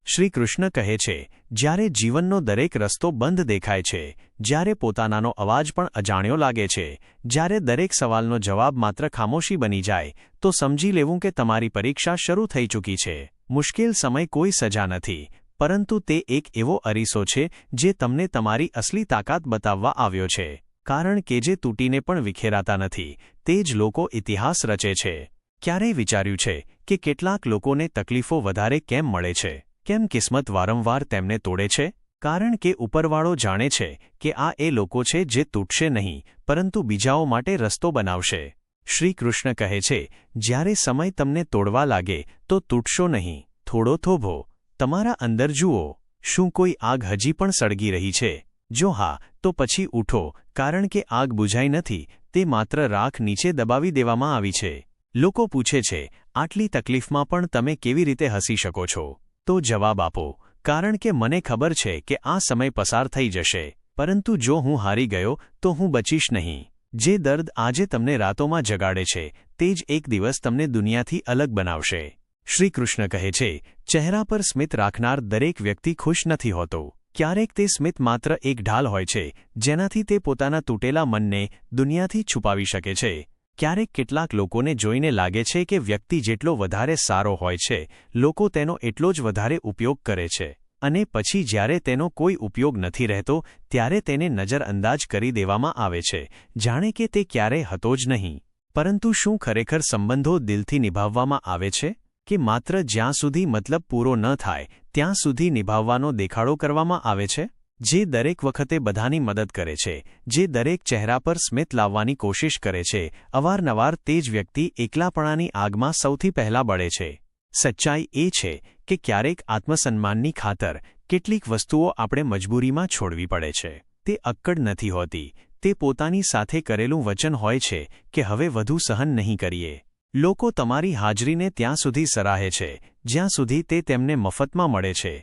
શ્રી કૃષ્ણ કહે છે, જ્યારે જીવનનો દરેક રસ્તો બંધ દેખાય છે, જ્યારે પોતાનાનો અવાજ પણ અજાણ્યો લાગે છે, જ્યારે દરેક સવાલનો જવાબ માત્ર ખામોશી બની જાય, તો સમજી લેવું કે તમારી પરીક્ષા શરૂ થઈ ચૂકી છે. મુશ્કેલ સમય કોઈ સજા નથી, પરંતુ તે એક એવો અરીસો છે જે તમને તમારી અસલી તાકાત બતાવવા આવ્યો છે. કારણ કે જે તૂટીને પણ વિખેરાતા નથી, તે જ લોકો ઇતિહાસ રચે છે. ક્યારેય વિચાર્યું છે કે કેટલાક લોકોને તકલીફો વધારે કેમ મળે છે? કેમ કિસ્મત વારંવાર તેમને તોડે છે? કારણ કે ઉપરવાળો જાણે છે કે આ એ લોકો છે જે તૂટશે નહીં, પરંતુ બીજાઓ માટે રસ્તો બનાવશે. શ્રી કૃષ્ણ કહે છે, જ્યારે સમય તમને તોડવા લાગે તો તૂટશો નહીં, થોડો થોભો. તમારા અંદર જુઓ, શું કોઈ આગ હજી પણ સળગી રહી છે? જો હા, તો પછી ઉઠો, કારણ કે આગ બુઝાઈ નથી, તે માત્ર રાખ નીચે દબાવી દેવામાં આવી છે. લોકો પૂછે છે, આટલી તકલીફમાં પણ તમે કેવી રીતે હસી શકો છો? તો જવાબ આપો, કારણ કે મને ખબર છે કે આ સમય પસાર થઈ જશે, પરંતુ જો હું હારી ગયો તો હું બચીશ નહીં. જે દર્દ આજે તમને રાતોમાં જગાડે છે, તે જ એક દિવસ તમને દુનિયાથી અલગ બનાવશે. શ્રી કૃષ્ણ કહે છે, ચહેરા પર સ્મિત રાખનાર દરેક વ્યક્તિ ખુશ નથી હોતો. ક્યારેક તે સ્મિત માત્ર એક ઢાલ હોય છે, જેનાથી તે પોતાના તૂટેલા મનને દુનિયાથી છુપાવી શકે છે. ક્યારેક કેટલાક લોકોને જોઈને લાગે છે કે વ્યક્તિ જેટલો વધારે સારો હોય છે, લોકો તેનો એટલો જ વધારે ઉપયોગ કરે છે, અને પછી જ્યારે તેનો કોઈ ઉપયોગ નથી રહેતો, ત્યારે તેને નજરઅંદાજ કરી દેવામાં આવે છે, જાણે કે તે ક્યારેય હતો જ નહીં. પરંતુ શું ખરેખર સંબંધો દિલથી નિભાવવામાં આવે છે, કે માત્ર જ્યાં સુધી મતલબ પૂરો ન થાય ત્યાં સુધી નિભાવવાનો દેખાડો કરવામાં આવે છે? જે દરેક વખતે બધાની મદદ કરે છે, જે દરેક ચહેરા પર સ્મિત લાવવાની કોશિશ કરે છે, અવારનવાર તે જ વ્યક્તિ એકલાપણાની આગમાં સૌથી પહેલા બળે છે. સચ્ચાઈ એ છે કે ક્યારેક આત્મસન્માનની ખાતર કેટલીક વસ્તુઓ આપણે મજબૂરીમાં છોડવી પડે છે. તે અક્કડ નથી હોતી, તે પોતાની સાથે કરેલું વચન હોય છે કે હવે વધુ સહન નહીં કરીએ. લોકો તમારી હાજરીને ત્યાં સુધી સરાહે છે, જ્યાં સુધી તે તેમને મફતમાં મળે છે.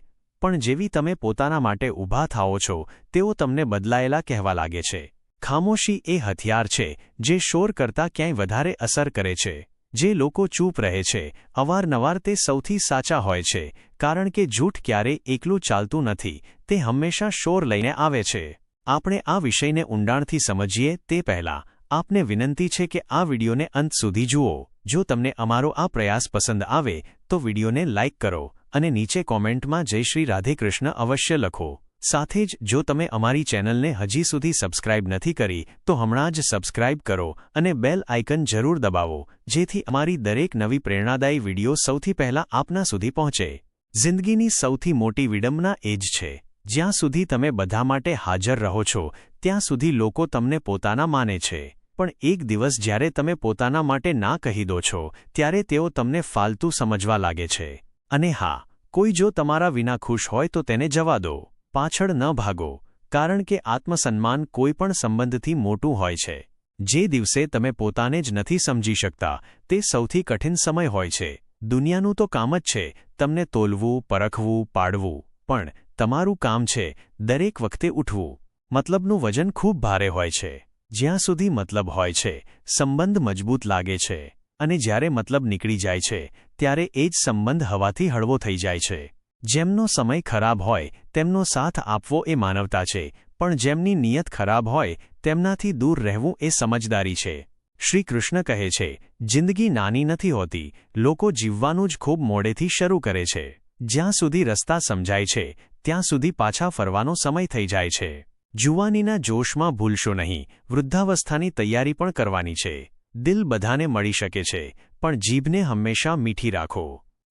પણ જેવી તમે પોતાના માટે ઊભા થાઓ છો, તેઓ તમને બદલાયેલા કહેવા લાગે છે. ખામોશી એ હથિયાર છે જે શોર કરતાં ક્યાંય વધારે અસર કરે છે. જે લોકો ચૂપ રહે છે, અવારનવાર તે સૌથી સાચા હોય છે, કારણ કે જૂઠ ક્યારેય એકલું ચાલતું નથી, તે હંમેશા શોર લઈને આવે છે. આપણે આ વિષયને ઊંડાણથી સમજીએ તે પહેલાં આપને વિનંતી છે કે આ વિડિયોને અંત સુધી જુઓ. જો તમને અમારો આ પ્રયાસ પસંદ આવે તો વિડિયોને લાઇક કરો અને નીચે કોમેન્ટમાં જય શ્રી રાધે કૃષ્ણ અવશ્ય લખો. સાથે જ જો તમે અમારી ચેનલને હજી સુધી સબસ્ક્રાઇબ નથી કરી તો હમણાં જ સબસ્ક્રાઇબ કરો અને બેલ આઇકન જરૂર દબાવો, જેથી અમારી દરેક નવી પ્રેરણાદાયી વિડિયો સૌથી પહેલા આપના સુધી પહોંચે. જિંદગીની સૌથી મોટી વિડંબના એ જ છે, જ્યાં સુધી તમે બધા માટે હાજર રહો છો, ત્યાં સુધી લોકો તમને પોતાના માને છે. પણ એક દિવસ જ્યારે તમે પોતાના માટે ના કહી દો છો, ત્યારે તેઓ તમને ફાલતુ સમજવા લાગે છે. અને હા, કોઈ જો તમારા વિના ખુશ હોય તો તેને જવા દો. પાછળ ન ભાગો, કારણ કે આત્મસન્માન કોઈ પણ સંબંધથી મોટું હોય છે. જે દિવસે તમે પોતાને જ નથી સમજી શકતા, તે સૌથી કઠિન સમય હોય છે. દુનિયાનું તો કામ જ છે તમને તોલવું, પરખવું, પાડવું. પણ તમારું કામ છે દરેક વખતે ઉઠવું. મતલબનું વજન ખૂબ ભારે હોય છે. જ્યાં સુધી મતલબ હોય છે, સંબંધ મજબૂત લાગે છે, અને જ્યારે મતલબ નીકળી જાય છે, ત્યારે એ જ સંબંધ હવાથી હળવો થઈ જાય છે. જેમનો સમય ખરાબ હોય તેમનો સાથ આપવો એ માનવતા છે, પણ જેમની નિયત ખરાબ હોય તેમનાથી દૂર રહેવું એ સમજદારી છે. શ્રી કૃષ્ણ કહે છે, જિંદગી નાની નથી હોતી, લોકો જીવવાનું જ ખૂબ મોડેથી શરૂ કરે છે. જ્યાં સુધી રસ્તા સમજાય છે, ત્યાં સુધી પાછા ફરવાનો સમય થઈ જાય છે. જુવાનીના જોશમાં ભૂલશો નહીં, વૃદ્ધાવસ્થાની તૈયારી પણ કરવાની છે. દિલ બધાને મળી શકે છે, પણ જીભને હંમેશા મીઠી રાખો.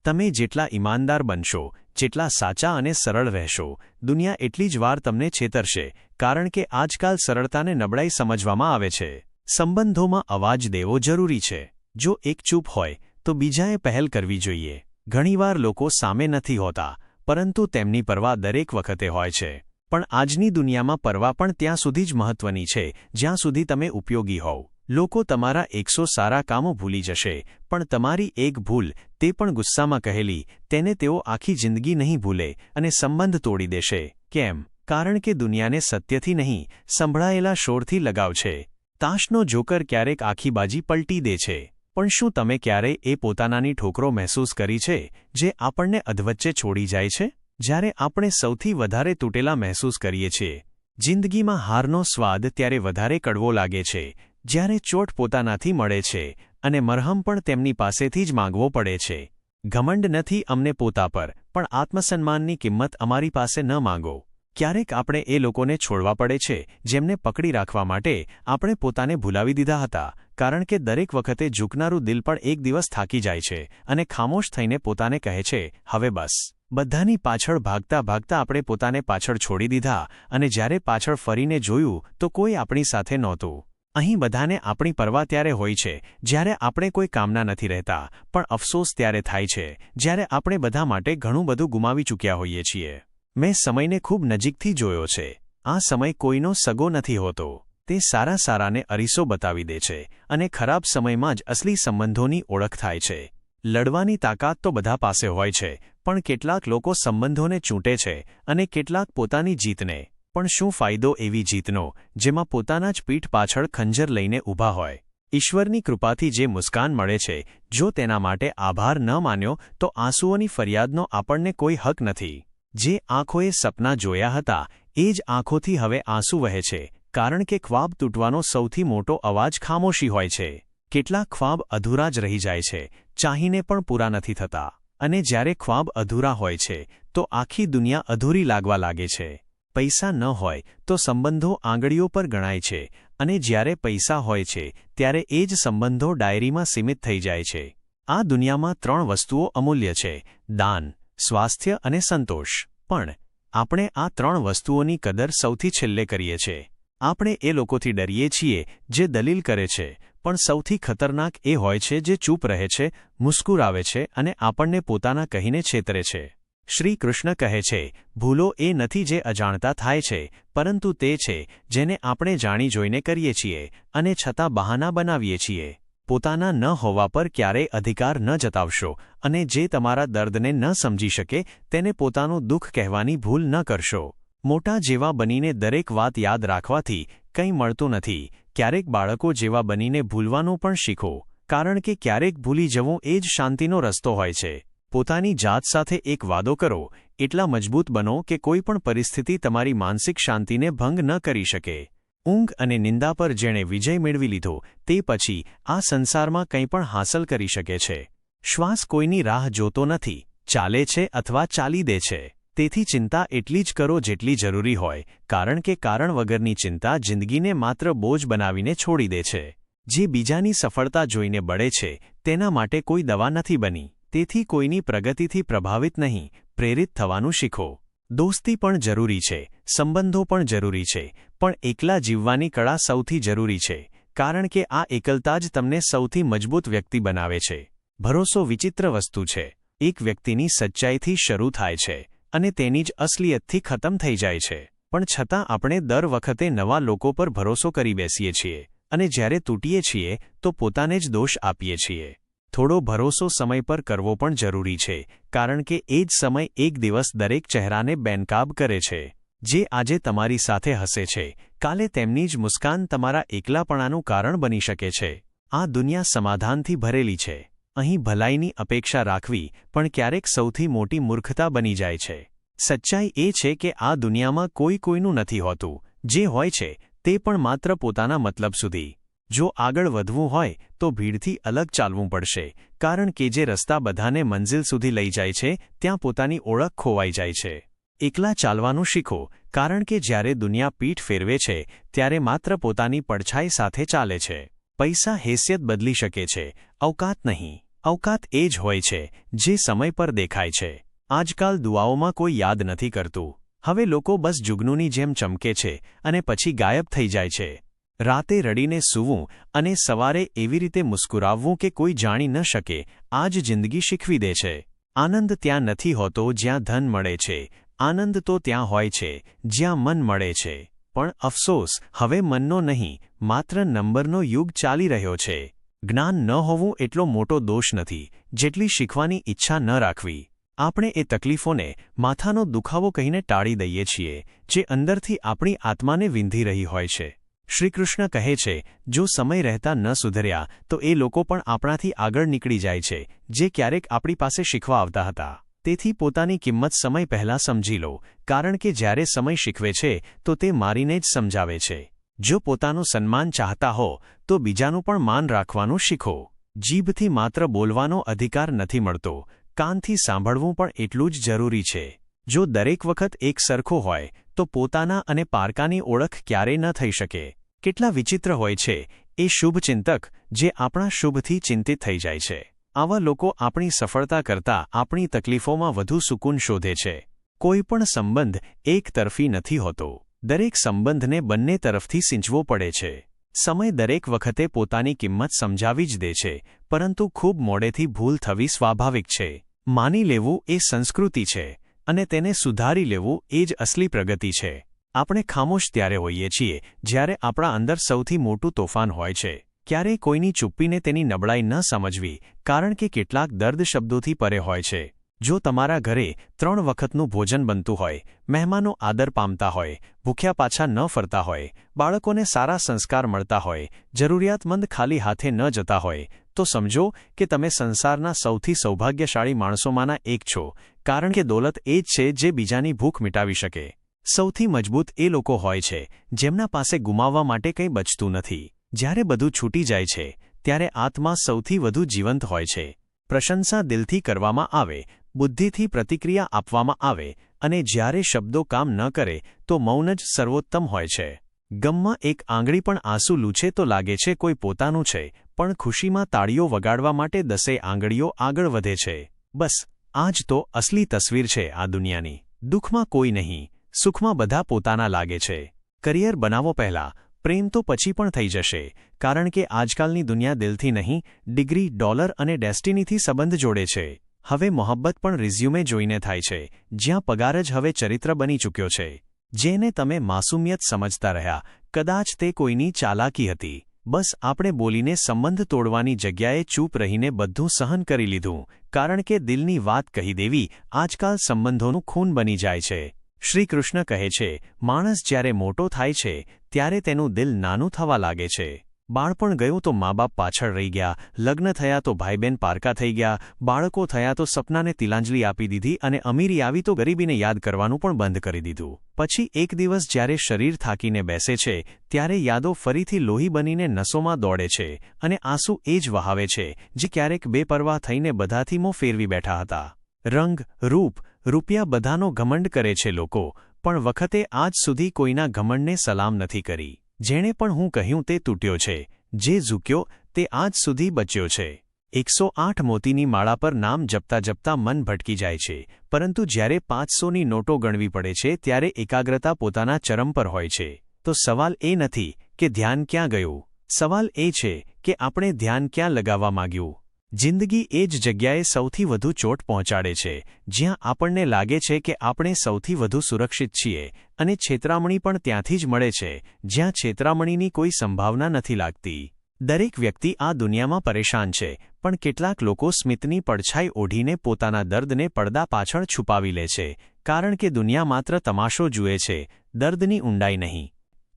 તમે જેટલા ઈમાનદાર બનશો, જેટલા સાચા અને સરળ રહેશો, દુનિયા એટલી જ વાર તમને છેતરશે, કારણ કે આજકાલ સરળતાને નબળાઈ સમજવામાં આવે છે. સંબંધોમાં અવાજ દેવો જરૂરી છે. જો એક ચૂપ હોય તો બીજાએ પહેલ કરવી જોઈએ. ઘણીવાર લોકો સામે નથી હોતા, પરંતુ તેમની પરવા દરેક વખતે હોય છે. પણ આજની દુનિયામાં પરવા પણ ત્યાં સુધી જ મહત્વની છે જ્યાં સુધી તમે ઉપયોગી હોવ. લોકો તમારા 100 સારા કામો ભૂલી જશે, પણ તમારી એક ભૂલ, તે પણ ગુસ્સામાં કહેલી, તેને તેઓ આખી જિંદગી નહીં ભૂલે અને સંબંધ તોડી દેશે. કેમ? કારણ કે દુનિયાને સત્યથી નહીં, સંભળાયેલા શોરથી લગાવ છે. તાશનો જોકર ક્યારેક આખી બાજી પલટી દે છે, પણ શું તમે ક્યારેય એ પોતાનાની ઠોકરો મહેસૂસ કરી છે જે આપણને અધવચ્ચે છોડી જાય છે? જ્યારે આપણે સૌથી વધારે તૂટેલા મહેસૂસ કરીએ છીએ, જિંદગીમાં હારનો સ્વાદ ત્યારે વધારે કડવો લાગે છે, જ્યારે ચોટ પોતાનાથી મળે છે અને મરહમ પણ તેમની પાસેથી જ માંગવો પડે છે. ઘમંડ નથી અમને પોતા પર, પણ આત્મસન્માનની કિંમત અમારી પાસે ન માંગો. ક્યારેક આપણે એ લોકોને છોડવા પડે છે જેમને પકડી રાખવા માટે આપણે પોતાને ભૂલાવી દીધા હતા, કારણ કે દરેક વખતે ઝૂકનારું દિલ પણ એક દિવસ થાકી જાય છે અને ખામોશ થઈને પોતાને કહે છે, હવે બસ. બધાની પાછળ ભાગતા ભાગતા આપણે પોતાને પાછળ છોડી દીધા અને જ્યારે પાછળ ફરીને જોયું તો કોઈ આપણી સાથે નહોતું. અહીં બધાને આપણી પરવા ત્યારે હોય છે જ્યારે આપણે કોઈ કામના નથી રહેતા, પણ અફસોસ ત્યારે થાય છે જ્યારે આપણે બધા માટે ઘણું બધું ગુમાવી ચૂક્યા હોઈએ છીએ. મેં સમયને ખૂબ નજીકથી જોયો છે. આ સમય કોઈનો સગો નથી હોતો. તે સારાને અરીસો બતાવી દે છે અને ખરાબ સમયમાં જ અસલી સંબંધોની ઓળખ થાય છે. લડવાની તાકાત તો બધા પાસે હોય છે, પણ કેટલાક લોકો સંબંધોને ચૂંટે છે અને કેટલાક પોતાની જીતને. પણ શું ફાયદો એવી જીતનો જેમાં પોતાના જ પીઠ પાછળ ખંજર લઈને ઊભા હોય? ઈશ્વરની કૃપાથી જે મુસ્કાન મળે છે, જો તેના માટે આભાર ન માન્યો તો આંસુઓની ફરિયાદનો આપણને કોઈ હક નથી. જે આંખોએ સપના જોયા હતા એ જ આંખોથી હવે આંસુ વહે છે, કારણ કે ખ્વાબ તૂટવાનો સૌથી મોટો અવાજ ખામોશી હોય છે. કેટલાક ખ્વાબ અધૂરા જ રહી જાય છે, ચાહીને પણ પૂરા નથી થતા. અને જ્યારે ખ્વાબ અધૂરા હોય છે તો આખી દુનિયા અધૂરી લાગવા લાગે છે. પૈસા ન હોય તો સંબંધો આંગળીઓ પર ગણાય છે, અને જ્યારે પૈસા હોય છે ત્યારે એ જ સંબંધો ડાયરીમાં સીમિત થઈ જાય છે. આ દુનિયામાં 3 વસ્તુઓ અમૂલ્ય છે: દાન, સ્વાસ્થ્ય અને સંતોષ. પણ આપણે આ 3 વસ્તુઓની કદર સૌથી છેલ્લે કરીએ છીએ. આપણે એ લોકોથી ડરીએ છીએ જે દલીલ કરે છે, પણ સૌથી ખતરનાક એ હોય છે જે ચૂપ રહે છે, મુસ્કુરાવે છે અને આપણને પોતાના કહીને છેતરે છે. શ્રી કૃષ્ણ કહે છે, ભૂલો એ નથી જે અજાણતા થાય છે, પરંતુ તે છે જેને આપણે જાણી જોઈને કરીએ છીએ અને છતાં બહાના બનાવીએ છીએ. પોતાના ન હોવા પર ક્યારેય અધિકાર ન જતાવશો, અને જે તમારા દર્દને ન સમજી શકે તેને પોતાનું દુઃખ કહેવાની ભૂલ ન કરશો. મોટા જેવા બનીને દરેક વાત યાદ રાખવાથી કંઈ મળતું નથી. ક્યારેક બાળકો જેવા બનીને ભૂલવાનું પણ શીખો, કારણ કે ક્યારેક ભૂલી જવું એ જ શાંતિનો રસ્તો હોય છે. પોતાની જાત સાથે એક વાદો કરો, એટલા મજબૂત બનો કે કોઈ પણ પરિસ્થિતિ તમારી માનસિક શાંતિને ભંગ ન કરી શકે. ઊંઘ અને નિંદા પર જેણે વિજય મેળવી લીધો તે પછી આ સંસારમાં કંઈ પણ હાંસલ કરી શકે છે. શ્વાસ કોઈની રાહ જોતો નથી, ચાલે છે અથવા ચાલી દે છે. તેથી ચિંતા એટલી જ કરો જેટલી જરૂરી હોય, કારણ કે કારણ વગરની ચિંતા જિંદગીને માત્ર બોજ બનાવીને છોડી દે છે. જે બીજાની સફળતા જોઈને બળે છે તેના માટે કોઈ દવા નથી બની. તેથી કોઈની પ્રગતિથી પ્રભાવિત નહીં, પ્રેરિત થવાનું શીખો. દોસ્તી પણ જરૂરી છે, સંબંધો પણ જરૂરી છે, પણ એકલા જીવવાની કળા સૌથી જરૂરી છે, કારણ કે આ એકલતા જ તમને સૌથી મજબૂત વ્યક્તિ બનાવે છે. ભરોસો વિચિત્ર વસ્તુ છે. એક વ્યક્તિની સચ્ચાઈથી શરૂ થાય છે અને તેની જ અસલિયતથી ખતમ થઈ જાય છે. પણ છતાં આપણે દર વખતે નવા લોકો પર ભરોસો કરી બેસીએ છીએ અને જ્યારે તૂટીએ છીએ તો પોતાને જ દોષ આપીએ છીએ. થોડો ભરોસો સમય પર કરવો પણ જરૂરી છે, કારણ કે એ જ સમય એક દિવસ દરેક ચહેરાને બેનકાબ કરે છે. જે આજે તમારી સાથે હસે છે, કાલે તેમની જ મુસ્કાન તમારા એકલાપણાનું કારણ બની શકે છે. આ દુનિયા સમાધાનથી ભરેલી છે. અહીં ભલાઈની અપેક્ષા રાખવી પણ ક્યારેક સૌથી મોટી મૂર્ખતા બની જાય છે. સચ્ચાઈ એ છે કે આ દુનિયામાં કોઈ કોઈનું નથી હોતું. જે હોય છે તે પણ માત્ર પોતાના મતલબ સુધી. જો આગળ વધવું હોય તો ભીડથી અલગ ચાલવું પડશે, કારણ કે જે રસ્તા બધાને મંઝિલ સુધી લઈ જાય છે ત્યાં પોતાની ઓળખ ખોવાઈ જાય છે. એકલા ચાલવાનું શીખો, કારણ કે જ્યારે દુનિયા પીઠ ફેરવે છે ત્યારે માત્ર પોતાની પડછાઈ સાથે ચાલે છે. પૈસા હેસિયત બદલી શકે છે, અવકાત નહીં. અવકાત એ જ હોય છે જે સમય પર દેખાય છે. આજકાલ દુઆઓમાં કોઈ યાદ નથી કરતું. હવે લોકો બસ જુગનુની જેમ ચમકે છે અને પછી ગાયબ થઈ જાય છે. રાતે રડીને સૂવું અને સવારે એવી રીતે મુસ્કુરાવવું કે કોઈ જાણી ન શકે, આ જ જિંદગી શીખવી દે છે. આનંદ ત્યાં નથી હોતો જ્યાં ધન મળે છે. આનંદ તો ત્યાં હોય છે જ્યાં મન મળે છે. પણ અફસોસ, હવે મનનો નહીં, માત્ર નંબરનો યુગ ચાલી રહ્યો છે. જ્ઞાન ન હોવું એટલો મોટો દોષ નથી જેટલી શીખવાની ઈચ્છા ન રાખવી. આપણે એ તકલીફોને માથાનો દુખાવો કહીને ટાળી દઈએ છીએ જે અંદરથી આપણી આત્માને વિંધી રહી હોય છે. શ્રીકૃષ્ણ કહે છે, જો સમય રહેતા ન સુધર્યા તો એ લોકો પણ આપણાથી આગળ નીકળી જાય છે જે ક્યારેક આપણી પાસે શીખવા આવતા હતા. તેથી પોતાની કિંમત સમય પહેલાં સમજી લો, કારણ કે જ્યારે સમય શીખવે છે તો તે મારીને જ સમજાવે છે. જો પોતાનું સન્માન ચાહતા હો તો બીજાનું પણ માન રાખવાનું શીખો. જીભથી માત્ર બોલવાનો અધિકાર નથી મળતો, કાનથી સાંભળવું પણ એટલું જ જરૂરી છે. જો દરેક વખત એક સરખો હોય તો પોતાના અને પારકાની ઓળખ ક્યારેય ન થઈ શકે. કેટલા વિચિત્ર હોય છે એ શુભચિંતક જે આપણા શુભથી ચિંતિત થઈ જાય છે. આવા લોકો આપણી સફળતા કરતાં આપણી તકલીફોમાં વધુ સુકૂન શોધે છે. કોઈ પણ સંબંધ એકતરફી નથી હોતો. દરેક સંબંધને બંને તરફથી સિંચવો પડે છે. સમય દરેક વખતે પોતાની કિંમત સમજાવી જ દે છે, પરંતુ ખૂબ મોડેથી ભૂલ થવી સ્વાભાવિક છે. માની લેવું એ સંસ્કૃતિ છે, અને તેને સુધારી લેવું એ જ અસલી પ્રગતિ છે. આપણે ખામોશ ત્યારે હોઈએ છીએ જ્યારે આપણા અંદર સૌથી મોટું તોફાન હોય છે. ક્યારેય કોઈની ચૂપ્પીને તેની નબળાઈ ન સમજવી, કારણ કે કેટલાક દર્દ શબ્દોથી પરે હોય છે. જો તમારા ઘરે 3 વખતનું ભોજન બનતું હોય, મહેમાનો આદર પામતા હોય, ભૂખ્યા પાછા ન ફરતા હોય, બાળકોને સારા સંસ્કાર મળતા હોય, જરૂરિયાતમંદ ખાલી હાથે ન જતા હોય, તો સમજો કે તમે સંસારના સૌથી સૌભાગ્યશાળી માણસોમાંના એક છો, કારણ કે દોલત એ જ છે જે બીજાની ભૂખ મિટાવી શકે. સૌથી મજબૂત એ લોકો હોય છે જેમના પાસે ગુમાવવા માટે કંઈ બચતું નથી. જ્યારે બધું છૂટી જાય છે ત્યારે આત્મા સૌથી વધુ જીવંત હોય છે. પ્રશંસા દિલથી કરવામાં આવે, બુદ્ધિથી પ્રતિક્રિયા આપવામાં આવે, અને જ્યારે શબ્દો કામ ન કરે તો મૌન જ સર્વોત્તમ હોય છે. ગમમાં એક આંગળી પણ આંસુ લૂછે તો લાગે છે કોઈ પોતાનું છે, પણ ખુશીમાં તાળીઓ વગાડવા માટે 10 આંગળીઓ આગળ વધે છે. બસ આ જ તો અસલી તસવીર છે આ દુનિયાની. દુઃખમાં કોઈ નહીં, સુખમાં બધા પોતાના લાગે છે. કરિયર બનાવો પહેલાં, પ્રેમ તો પછી પણ થઈ જશે, કારણ કે આજકાલની દુનિયા દિલથી નહીં, ડિગ્રી, ડોલર અને ડેસ્ટિનીથી સંબંધ જોડે છે. હવે મોહબ્બત પણ રિઝ્યુમે જોઈને થાય છે, જ્યાં પગાર જ હવે ચરિત્ર બની ચૂક્યો છે. જેને તમે માસૂમિયત સમજતા રહ્યા, કદાચ તે કોઈની ચાલાકી હતી. બસ આપણે બોલીને સંબંધ તોડવાની જગ્યાએ ચૂપ રહીને બધું સહન કરી લીધું, કારણ કે દિલની વાત કહી દેવી આજકાલ સંબંધોનું ખૂન બની જાય છે. શ્રી કૃષ્ણ કહે છે, માણસ જ્યારે મોટો થાય છે ત્યારે તેનું દિલ નાનું થવા લાગે છે. બાળપણ ગયું તો મા બાપ પાછળ રહી ગયા, લગ્ન થયા તો ભાઈ બહેન પારકા થઈ ગયા, બાળકો થયા તો સપનાને તિલાંજલિ આપી દીધી, અને અમીરી આવી તો ગરીબીને યાદ કરવાનું પણ બંધ કરી દીધું. પછી એક દિવસ જ્યારે શરીર થાકીને બેસે છે ત્યારે યાદો ફરીથી લોહી બનીને નસોમાં દોડે છે, અને આંસુ એ જ વહાવે છે જે ક્યારેક બેપરવાહ થઈને બધાથી મોં ફેરવી બેઠા હતા. રંગ, રૂપ, રૂપિયા બધાનો ઘમંડ કરે છે લોકો, પણ વખતે આજ સુધી કોઈના ઘમંડને સલામ નથી કરી. જેણે પણ હું કહ્યું તે તૂટ્યો છે, જે ઝૂક્યો તે આજ સુધી બચ્યો છે. 108 મોતીની માળા પર નામ જપતા જપતા મન ભટકી જાય છે, પરંતુ જ્યારે 500ની નોટો ગણવી પડે છે ત્યારે એકાગ્રતા પોતાના ચરમ પર હોય છે. તો સવાલ એ નથી કે ધ્યાન ક્યાં ગયું, સવાલ એ છે કે આપણે ધ્યાન ક્યાં લગાવવા માંગ્યું. જિંદગી એ જ જગ્યાએ સૌથી વધુ ચોટ પહોંચાડે છે જ્યાં આપણને લાગે છે કે આપણે સૌથી વધુ સુરક્ષિત છીએ, અને છેતરામણી પણ ત્યાંથી જ મળે છે જ્યાં છેતરામણીની કોઈ સંભાવના નથી લાગતી. દરેક વ્યક્તિ આ દુનિયામાં પરેશાન છે, પણ કેટલાક લોકો સ્મિતની પડછાઈ ઓઢીને પોતાના દર્દને પડદા પાછળ છુપાવી લે છે, કારણ કે દુનિયા માત્ર તમાશો જુએ છે, દર્દની ઊંડાઈ નહીં.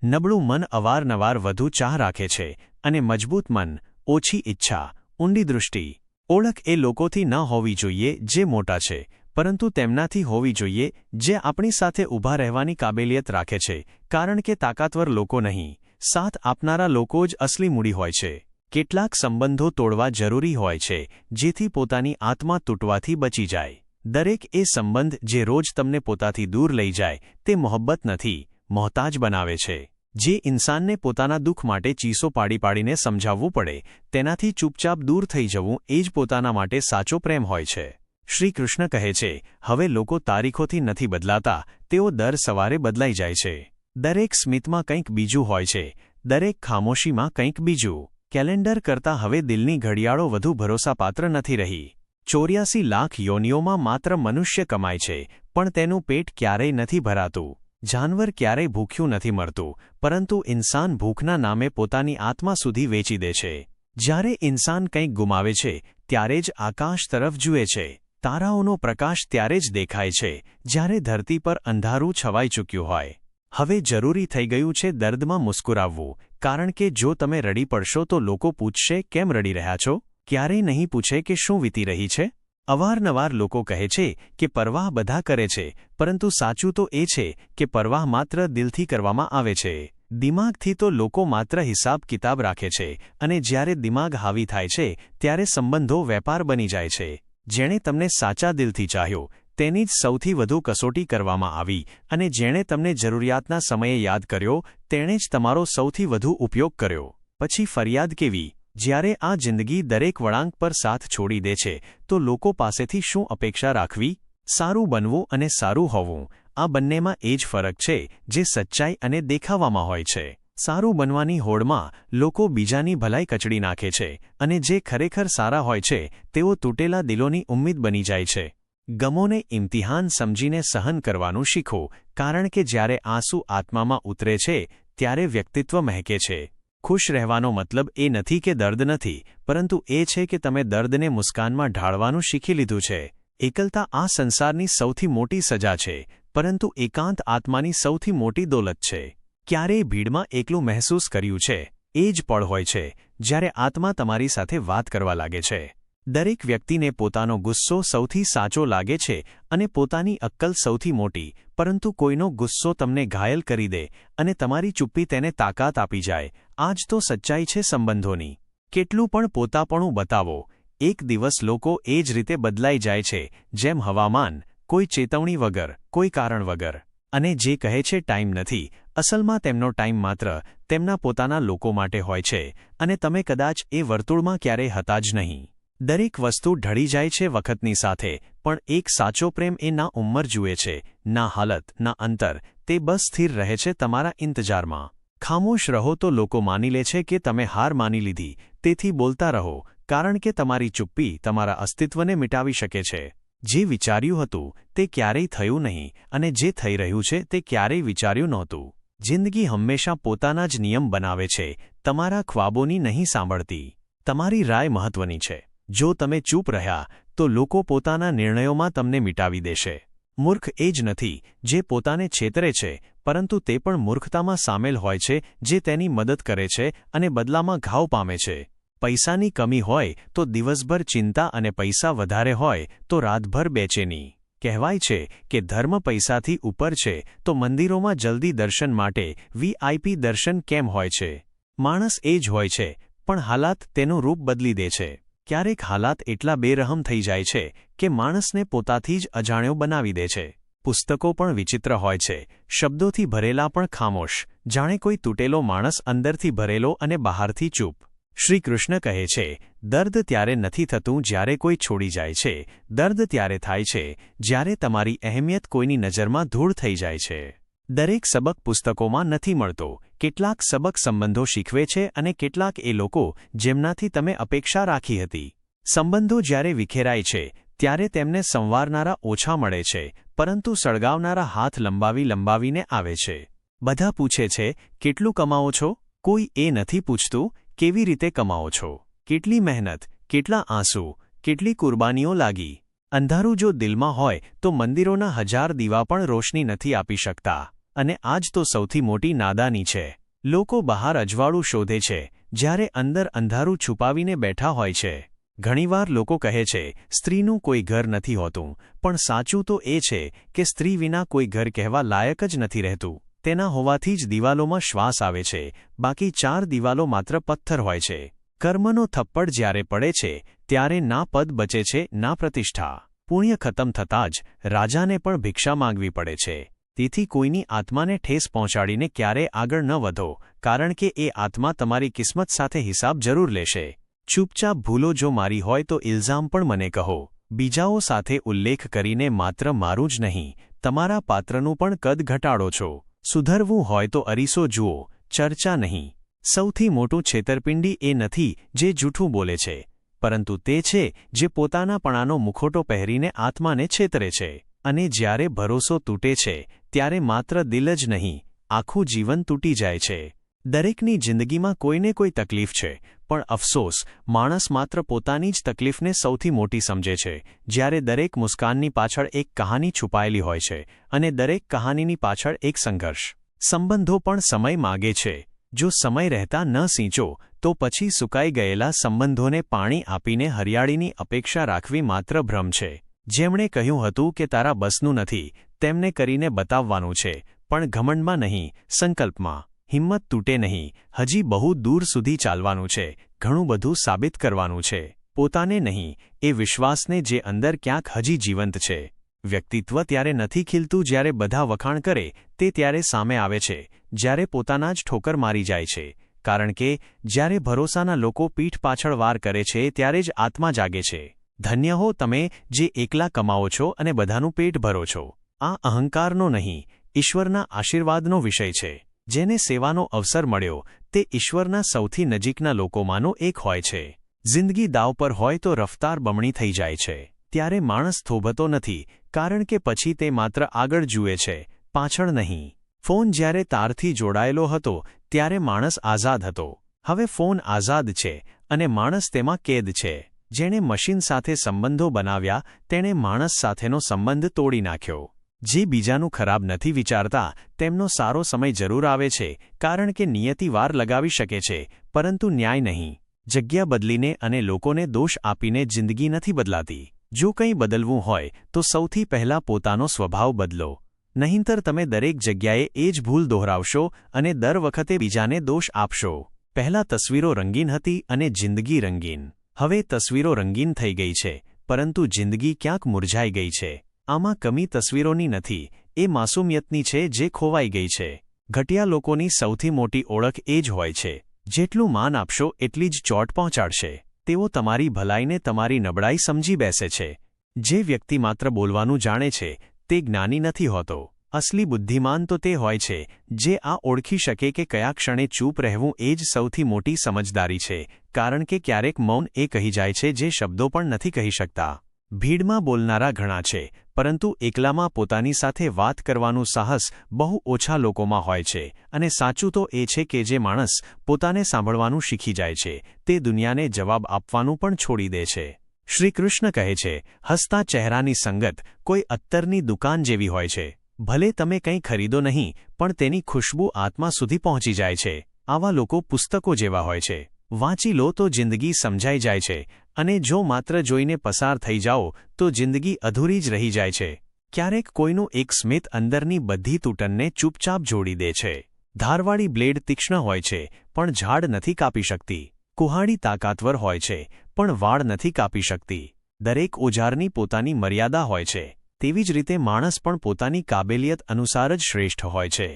નબળું મન અવારનવાર વધુ ચાહ રાખે છે, અને મજબૂત મન ઓછી ઈચ્છા, ઊંડી દૃષ્ટિ. ઓળખ એ લોકોથી ન હોવી જોઈએ જે મોટા છે, પરંતુ તેમનાથી હોવી જોઈએ જે આપણી સાથે ઊભા રહેવાની કાબેલિયત રાખે છે, કારણ કે તાકાતવર લોકો નહીં, સાથ આપનારા લોકો જ અસલી મૂડી હોય છે. કેટલાક સંબંધો તોડવા જરૂરી હોય છે જેથી પોતાની આત્મા તૂટવાથી બચી જાય. દરેક એ સંબંધ જે રોજ તમને પોતાથી દૂર લઈ જાય તે મોહબ્બત નથી, મોહતાજ બનાવે છે. જે ઇન્સાનને પોતાના દુઃખ માટે ચીસો પાડી પાડીને સમજાવવું પડે તેનાથી ચૂપચાપ દૂર થઈ જવું એ જ પોતાના માટે સાચો પ્રેમ હોય છે. શ્રી કૃષ્ણ કહે છે, હવે લોકો તારીખોથી નથી બદલાતા, તેઓ દર સવારે બદલાઈ જાય છે. દરેક સ્મિતમાં કંઈક બીજું હોય છે, દરેક ખામોશીમાં કંઈક બીજું. કેલેન્ડર કરતાં હવે દિલની ઘડિયાળો વધુ ભરોસાપાત્ર નથી રહી. 84 લાખ યોનિઓમાં માત્ર મનુષ્ય કમાય છે, પણ તેનું પેટ ક્યારેય નથી ભરાતું. જાનવર ક્યારેય ભૂખ્યું નથી મરતું, પરંતુ ઇન્સાન ભૂખના નામે પોતાની આત્મા સુધી વેચી દે છે. જ્યારે ઇન્સાન કંઈક ગુમાવે છે ત્યારે જ આકાશ તરફ જુએ છે. તારાઓનો પ્રકાશ ત્યારે જ દેખાય છે જ્યારે ધરતી પર અંધારું છવાઈ ચૂક્યું હોય. હવે જરૂરી થઈ ગયું છે દર્દમાં મુસ્કુરાવવું, કારણ કે જો તમે રડી પડશો તો લોકો પૂછશે કેમ રડી રહ્યા છો, ક્યારેય નહીં પૂછે કે શું વીતી રહી છે. અવારનવાર લોકો કહે છે કે પરવાહ બધા કરે છે, પરંતુ સાચું તો એ છે કે પરવાહ માત્ર દિલથી કરવામાં આવે છે. દિમાગથી તો લોકો માત્ર હિસાબ કિતાબ રાખે છે, અને જ્યારે દિમાગ હાવી થાય છે ત્યારે સંબંધો વેપાર બની જાય છે. જેણે તમને સાચા દિલથી ચાહ્યો તેની જ સૌથી વધુ કસોટી કરવામાં આવી, અને જેણે તમને જરૂરિયાતના સમયે યાદ કર્યો તેણે જ તમારો સૌથી વધુ ઉપયોગ કર્યો. પછી ફરિયાદ કેવી? જ્યારે આ જિંદગી દરેક વળાંક પર સાથ છોડી દે છે તો લોકો પાસેથી શું અપેક્ષા રાખવી? સારું બનવું અને સારું હોવું, આ બંનેમાં એ જ ફરક છે જે સચ્ચાઈ અને દેખાવામાં હોય છે. સારું બનવાની હોડમાં લોકો બીજાની ભલાઈ કચડી નાખે છે, અને જે ખરેખર સારા હોય છે તેઓ તૂટેલા દિલોની ઉમ્મીદ બની જાય છે. ગમોને ઇમ્તિહાન સમજીને સહન કરવાનું શીખો, કારણ કે જ્યારે આંસુ આત્મામાં ઉતરે છે ત્યારે વ્યક્તિત્વ મહેકે છે. ખુશ રહેવાનો મતલબ એ નથી કે દર્દ નથી, પરંતુ એ છે કે તમે દર્દને મુસ્કાનમાં ઢાળવાનું શીખી લીધું છે. એકલતા આ સંસારની સૌથી મોટી સજા છે, પરંતુ એકાંત આત્માની સૌથી મોટી દોલત છે. ક્યારેય ભીડમાં એકલું મહેસૂસ કર્યું છે? એ જ પળ હોય છે જ્યારે આત્મા તમારી સાથે વાત કરવા લાગે છે. દરેક વ્યક્તિને પોતાનો ગુસ્સો સૌથી સાચો લાગે છે અને પોતાની અક્કલ સૌથી મોટી, પરંતુ કોઈનો ગુસ્સો તમને ઘાયલ કરી દે અને તમારી ચૂપ્પી તેને તાકાત આપી જાય. આ જ તો સચ્ચાઈ છે સંબંધોની. કેટલું પણ પોતાપણું બતાવો, એક દિવસ લોકો એ જ રીતે બદલાઈ જાય છે જેમ હવામાન, કોઈ ચેતવણી વગર, કોઈ કારણ વગર. અને જે કહે છે ટાઈમ નથી, અસલમાં તેમનો ટાઈમ માત્ર તેમના પોતાના લોકો માટે હોય છે, અને તમે કદાચ એ વર્તુળમાં ક્યારેય હતા જ નહીં. દરેક વસ્તુ ઢળી જાય છે વખતની સાથે, પણ એક સાચો પ્રેમ એ ના ઉંમર જુએ છે, ના હાલત, ના અંતર. તે બસ સ્થિર રહે છે તમારા ઇંતજારમાં. ખામોશ રહો તો લોકો માની લે છે કે તમે હાર માની લીધી, તેથી બોલતા રહો, કારણ કે તમારી ચૂપ્પી તમારા અસ્તિત્વને મિટાવી શકે છે. જે વિચાર્યું હતું તે ક્યારેય થયું નહીં, અને જે થઈ રહ્યું છે તે ક્યારેય વિચાર્યું નહોતું. જિંદગી હંમેશા પોતાના જ નિયમ બનાવે છે, તમારા ખ્વાબોની નહીં સાંભળતી. તમારી રાય મહત્વની છે. જો તમે ચૂપ રહ્યા તો લોકો પોતાના નિર્ણયોમાં તમને મિટાવી દેશે. મૂર્ખ એ જ નથી જે પોતાને છેતરે છે, પરંતુ તે પણ મૂર્ખતામાં સામેલ હોય છે જે તેની મદદ કરે છે અને બદલામાં ઘાવ પામે છે. પૈસાની કમી હોય તો દિવસભર ચિંતા, અને પૈસા વધારે હોય તો રાતભર બેચેની. કહેવાય છે કે ધર્મ પૈસાથી ઉપર છે, તો મંદિરોમાં જલ્દી દર્શન માટે VIP દર્શન કેમ હોય છે? માણસ એ જ હોય છે, પણ હાલાત તેનું રૂપ બદલી દે છે. ક્યારેક હાલાત એટલા બેરહમ થઈ જાય છે કે માણસને પોતાથી જ અજાણ્યો બનાવી દે છે. પુસ્તકો પણ વિચિત્ર હોય છે, શબ્દોથી ભરેલા પણ ખામોશ, જાણે કોઈ તૂટેલો માણસ અંદરથી ભરેલો અને બહારથી ચૂપ. શ્રી કૃષ્ણ કહે છે, દર્દ ત્યારે નથી થતું જ્યારે કોઈ છોડી જાય છે, દર્દ ત્યારે થાય છે જ્યારે તમારી અહેમિયત કોઈની નજરમાં ધૂળ થઈ જાય છે. દરેક સબક પુસ્તકોમાં નથી મળતો. કેટલાક સબક સંબંધો શીખવે છે, અને કેટલાક એ લોકો જેમનાથી તમે અપેક્ષા રાખી હતી. સંબંધો જ્યારે વિખેરાય છે ત્યારે તેમને સંવારનારા ઓછા મળે છે, પરંતુ સળગાવનારા હાથ લંબાવીને આવે છે. બધા પૂછે છે, કેટલું કમાઓ છો? કોઈ એ નથી પૂછતું, કેવી રીતે કમાઓ છો? કેટલી મહેનત, કેટલા આંસુ, કેટલી કુરબાનીઓ લાગી? અંધારું જો દિલમાં હોય તો મંદિરોના 1000 દીવા પણ રોશની નથી આપી શકતા. અને આજ તો સૌથી મોટી નાદાની છે. લોકો બહાર અજવાળું શોધે છે, જ્યારે અંદર અંધારું છુપાવીને બેઠા હોય છે. ઘણીવાર લોકો કહે છે, સ્ત્રીનું કોઈ ઘર નથી હોતું, પણ સાચું તો એ છે કે સ્ત્રી વિના કોઈ ઘર કહેવા લાયક જ નથી રહેતું. તેના હોવાથી જ દિવાલોમાં શ્વાસ આવે છે, બાકી 4 દિવાલો માત્ર પથ્થર હોય છે. કર્મનો થપ્પડ જ્યારે પડે છે ત્યારે ના પદ બચે છે, ના પ્રતિષ્ઠા. પુણ્ય ખતમ થતાં જ રાજાને પણ ભિક્ષા માંગવી પડે છે. તેથી કોઈની આત્માને ઠેસ પહોંચાડીને ક્યારેય આગળ ન વધો, કારણ કે એ આત્મા તમારી કિસ્મત સાથે હિસાબ જરૂર લેશે. ચૂપચાપ ભૂલો જો મારી હોય તો ઇલ્ઝામ પણ મને કહો. બીજાઓ સાથે ઉલ્લેખ કરીને માત્ર મારું જ નહીં, તમારા પાત્રનું પણ કદ ઘટાડો છો. સુધરવું હોય તો અરીસો જુઓ, ચર્ચા નહીં. સૌથી મોટું છેતરપિંડી એ નથી જે જૂઠું બોલે છે, પરંતુ તે છે જે પોતાનાપણાનો મુખોટો પહેરીને આત્માને છેતરે છે. અને જ્યારે ભરોસો તૂટે છે ત્યારે માત્ર દિલ જ નહીં, આખું જીવન તૂટી જાય છે. દરેકની જિંદગીમાં કોઈને કોઈ તકલીફ છે, પણ અફસોસ, માણસ માત્ર પોતાની જ તકલીફને સૌથી મોટી સમજે છે. જ્યારે દરેક મુસ્કાનની પાછળ એક કહાની છુપાયેલી હોય છે, અને દરેક કહાનીની પાછળ એક સંઘર્ષ. સંબંધો પણ સમય માગે છે. જો સમય રહેતા ન સિંચો તો પછી સુકાઈ ગયેલા સંબંધોને પાણી આપીને હરિયાળીની અપેક્ષા રાખવી માત્ર ભ્રમ છે. જેમણે કહ્યું હતું કે તારા બસનું નથી, તેમને કરીને બતાવવાનું છે, પણ ઘમંડમાં નહીં, સંકલ્પમાં. હિંમત તૂટે નહીં, હજી બહુ દૂર સુધી ચાલવાનું છે, ઘણું બધું સાબિત કરવાનું છે. પોતાને નહીં, એ વિશ્વાસને જે અંદર ક્યાંક હજી જીવંત છે. વ્યક્તિત્વ ત્યારે નથી ખીલતું જ્યારે બધા વખાણ કરે, તે ત્યારે સામે આવે છે, જ્યારે પોતાના જ ઠોકર મારી જાય છે. કારણ કે જ્યારે ભરોસાના લોકો પીઠ પાછળ વાર કરે છે ત્યારે જ આત્મા જાગે છે. ધન્ય હો તમે જે એકલા કમાઓ છો અને બધાનું પેટ ભરો છો. આ અહંકારનો નહીં, ઈશ્વરના આશીર્વાદનો વિષય છે. જેને સેવાનો અવસર મળ્યો તે ઈશ્વરના સૌથી નજીકના લોકોમાંનો એક હોય છે. જિંદગી દાવ પર હોય તો રફતાર બમણી થઈ જાય છે. ત્યારે માણસ થોભતો નથી, કારણ કે પછી તે માત્ર આગળ જુએ છે, પાછળ નહીં. ફોન જ્યારે તારથી જોડાયેલો હતો ત્યારે માણસ આઝાદ હતો. હવે ફોન આઝાદ છે અને માણસ તેમાં કેદ છે. જેણે મશીન સાથે સંબંધો બનાવ્યા તેણે માણસ સાથેનો સંબંધ તોડી નાખ્યો. જે બીજાનું ખરાબ નથી વિચારતા તેમનો સારો સમય જરૂર આવે છે, કારણ કે નિયતિ વાર લગાવી શકે છે, પરંતુ ન્યાય નહીં. જગ્યા બદલીને અને લોકોને દોષ આપીને જિંદગી નથી બદલાતી. જો કંઈ બદલવું હોય તો સૌથી પહેલાં પોતાનો સ્વભાવ બદલો. નહીંતર તમે દરેક જગ્યાએ એ જ ભૂલ દોહરાવશો અને દર વખતે બીજાને દોષ આપશો. પહેલાં તસવીરો રંગીન હતી અને જિંદગી રંગીન. હવે તસવીરો રંગીન થઈ ગઈ છે, પરંતુ જિંદગી ક્યાંક મુરઝાઈ ગઈ છે. આમાં કમી તસવીરોની નથી, એ માસૂમિયતની છે જે ખોવાઈ ગઈ છે. ઘટિયા લોકોની સૌથી મોટી ઓળખ એ જ હોય છે. જેટલું માન આપશો એટલી જ ચોટ પહોંચાડશે. તેઓ તમારી ભલાઈને તમારી નબળાઈ સમજી બેસે છે. જે વ્યક્તિ માત્ર બોલવાનું જાણે છે તે જ્ઞાની નથી હોતો. અસલી બુદ્ધિમાન તો તે હોય છે જે આ ઓળખી શકે કે કયા ક્ષણે ચૂપ રહેવું એ જ સૌથી મોટી સમજદારી છે, કારણ કે ક્યારેક મૌન એ કહી જાય છે જે શબ્દો પણ નથી કહી શકતા. ભીડમાં બોલનારા ઘણા છે, પરંતુ એકલામાં પોતાની સાથે વાત કરવાનું સાહસ બહુ ઓછા લોકોમાં હોય છે. અને સાચું તો એ છે કે જે માણસ પોતાને સાંભળવાનું શીખી જાય છે તે દુનિયાને જવાબ આપવાનું પણ છોડી દે છે. શ્રીકૃષ્ણ કહે છે, હસતા ચહેરાની સંગત કોઈ અત્તરની દુકાન જેવી હોય છે. ભલે તમે કંઈ ખરીદો નહીં, પણ તેની ખુશ્બુ આત્મા સુધી પહોંચી જાય છે. આવા લોકો પુસ્તકો જેવા હોય છે. વાંચી લો તો જિંદગી સમજાઈ જાય છે, અને જો માત્ર જોઈને પસાર થઈ જાઓ તો જિંદગી અધૂરી જ રહી જાય છે. ક્યારેક કોઈનું એક સ્મિત અંદરની બધી તૂટનને ચૂપચાપ જોડી દે છે. ધારવાળી બ્લેડ તીક્ષ્ણ હોય છે, પણ ઝાડ નથી કાપી શકતી. કુહાડી તાકાતવર હોય છે, પણ વાળ નથી કાપી શકતી. દરેક ઓજારની પોતાની મર્યાદા હોય છે. તેવી જ રીતે માણસ પણ પોતાની કાબેલિયત અનુસાર જ શ્રેષ્ઠ હોય છે.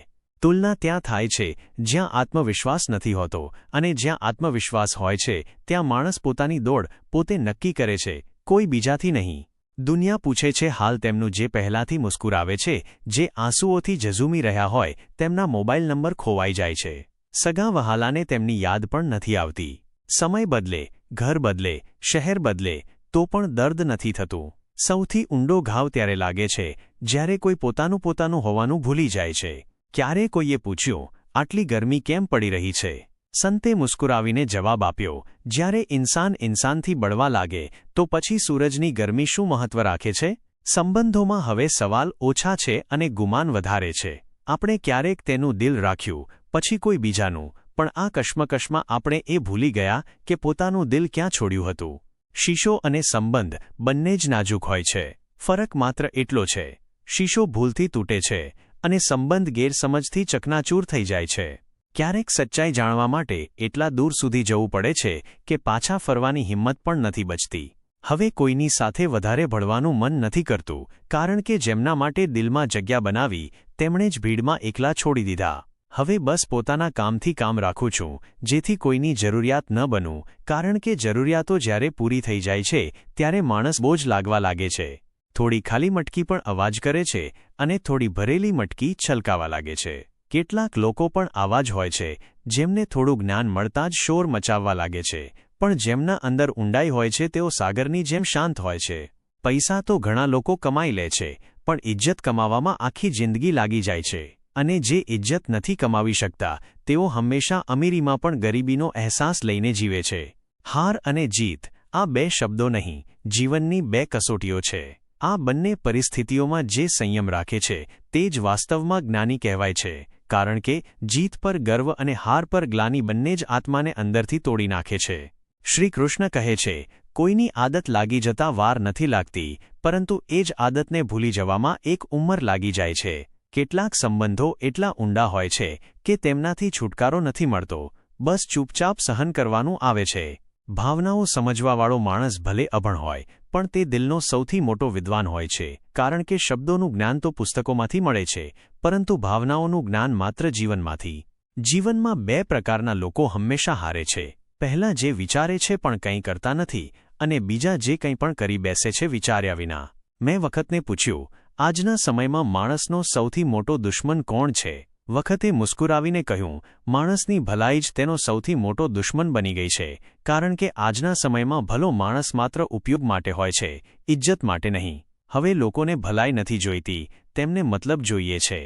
તુલના ત્યાં થાય છે જ્યાં આત્મવિશ્વાસ નથી હોતો, અને જ્યાં આત્મવિશ્વાસ હોય છે ત્યાં માણસ પોતાની દોડ પોતે નક્કી કરે છે, કોઈ બીજાથી નહીં. દુનિયા પૂછે છે હાલ તેમનું જે પહેલાંથી મુસ્કુરાવે છે, જે આંસુઓથી ઝઝૂમી રહ્યા હોય તેમના મોબાઈલ નંબર ખોવાઈ જાય છે. સગા વહાલાને તેમની યાદ પણ નથી આવતી. સમય બદલે, ઘર બદલે, શહેર બદલે, તો પણ દર્દ નથી થતું. સૌથી ઊંડો ઘાવ ત્યારે લાગે છે જ્યારે કોઈ પોતાનું હોવાનું ભૂલી જાય છે. ક્યારે કોઈએ પૂછ્યું, આટલી ગરમી કેમ પડી રહી છે? સંતે મુસ્કુરાવીને જવાબ આપ્યો, જ્યારે ઇન્સાન ઇન્સાનથી બળવા લાગે તો પછી સૂરજની ગરમી શું મહત્વ રાખે છે? સંબંધોમાં હવે સવાલ ઓછા છે અને ગુમાન વધારે છે. આપણે ક્યારેક તેનું દિલ રાખ્યું, પછી કોઈ બીજાનું, પણ આ કશ્મકશમાં આપણે એ ભૂલી ગયા કે પોતાનું દિલ ક્યાં છોડ્યું હતું. શીશો અને સંબંધ બંને જ નાજુક હોય છે. ફરક માત્ર એટલો છે, શીશો ભૂલથી તૂટે છે અને સંબંધ ગેરસમજથી ચકનાચૂર થઈ જાય છે. ક્યારેક સચ્ચાઈ જાણવા માટે એટલા દૂર સુધી જવું પડે છે કે પાછા ફરવાની હિંમત પણ નથી બચતી. હવે કોઈની સાથે વધારે ભળવાનું મન નથી કરતું, કારણ કે જેમના માટે દિલમાં જગ્યા બનાવી તેમણે જ ભીડમાં એકલા છોડી દીધા. હવે બસ પોતાના કામથી કામ રાખું છું, જેથી કોઈની જરૂરિયાત ન બનું, કારણ કે જરૂરિયાતો જ્યારે પૂરી થઈ જાય છે ત્યારે માણસ બોજ લાગવા લાગે છે. થોડી ખાલી મટકી પણ અવાજ કરે છે અને થોડી ભરેલી મટકી છલકાવા લાગે છે. કેટલાક લોકો પણ આવા જ હોય છે, જેમને થોડું જ્ઞાન મળતા જ શોર મચાવવા લાગે છે, પણ જેમના અંદર ઊંડાઈ હોય છે તેઓ સાગરની જેમ શાંત હોય છે. પૈસા તો ઘણા લોકો કમાઈ લે છે, પણ ઇજ્જત કમાવામાં આખી જિંદગી લાગી જાય છે. અને જે ઇજ્જત નથી કમાવી શકતા તેઓ હંમેશા અમીરીમાં પણ ગરીબીનો અહેસાસ લઈને જીવે છે. હાર અને જીત આ બે શબ્દો નહીં, જીવનની બે કસોટીઓ છે. આ બંને પરિસ્થિતિઓમાં જે સંયમ રાખે છે તે જ વાસ્તવમાં જ્ઞાની કહેવાય છે, કારણ કે જીત પર ગર્વ અને હાર પર ગ્લાનિ બંને જ આત્માને અંદરથી તોડી નાખે છે. શ્રી કૃષ્ણ કહે છે, કોઈની આદત લાગી જતાં વાર નથી લાગતી, પરંતુ એ જ આદતને ભૂલી જવામાં એક ઉંમર લાગી જાય છે. કેટલાક સંબંધો એટલા ઊંડા હોય છે કે તેમનાથી છુટકારો નથી મળતો, બસ ચૂપચાપ સહન કરવાનું આવે છે. ભાવનાઓ સમજવાવાળો માણસ ભલે અભણ હોય, પણ તે દિલનો સૌથી મોટો વિદ્વાન હોય છે, કારણ કે શબ્દોનું જ્ઞાન તો પુસ્તકોમાંથી મળે છે, પરંતુ ભાવનાઓનું જ્ઞાન માત્ર જીવનમાંથી. જીવનમાં બે પ્રકારના લોકો હંમેશા હારે છે. પહેલા જે વિચારે છે પણ કંઈ કરતા નથી, અને બીજા જે કંઈ પણ કરી બેસે છે વિચાર્યા વિના. મેં વખતને પૂછ્યું, આજના સમયમાં માણસનો સૌથી મોટો દુશ્મન કોણ છે? વખતે મુસ્કુરાવીને કહ્યું, માણસની ભલાઈ જ તેનો સૌથી મોટો દુશ્મન બની ગઈ છે, કારણ કે આજના સમયમાં ભલો માણસ માત્ર ઉપયોગ માટે હોય છે, ઇજ્જત માટે નહીં. હવે લોકોને ભલાઈ નથી જોઈતી, તેમને મતલબ જોઈએ છે.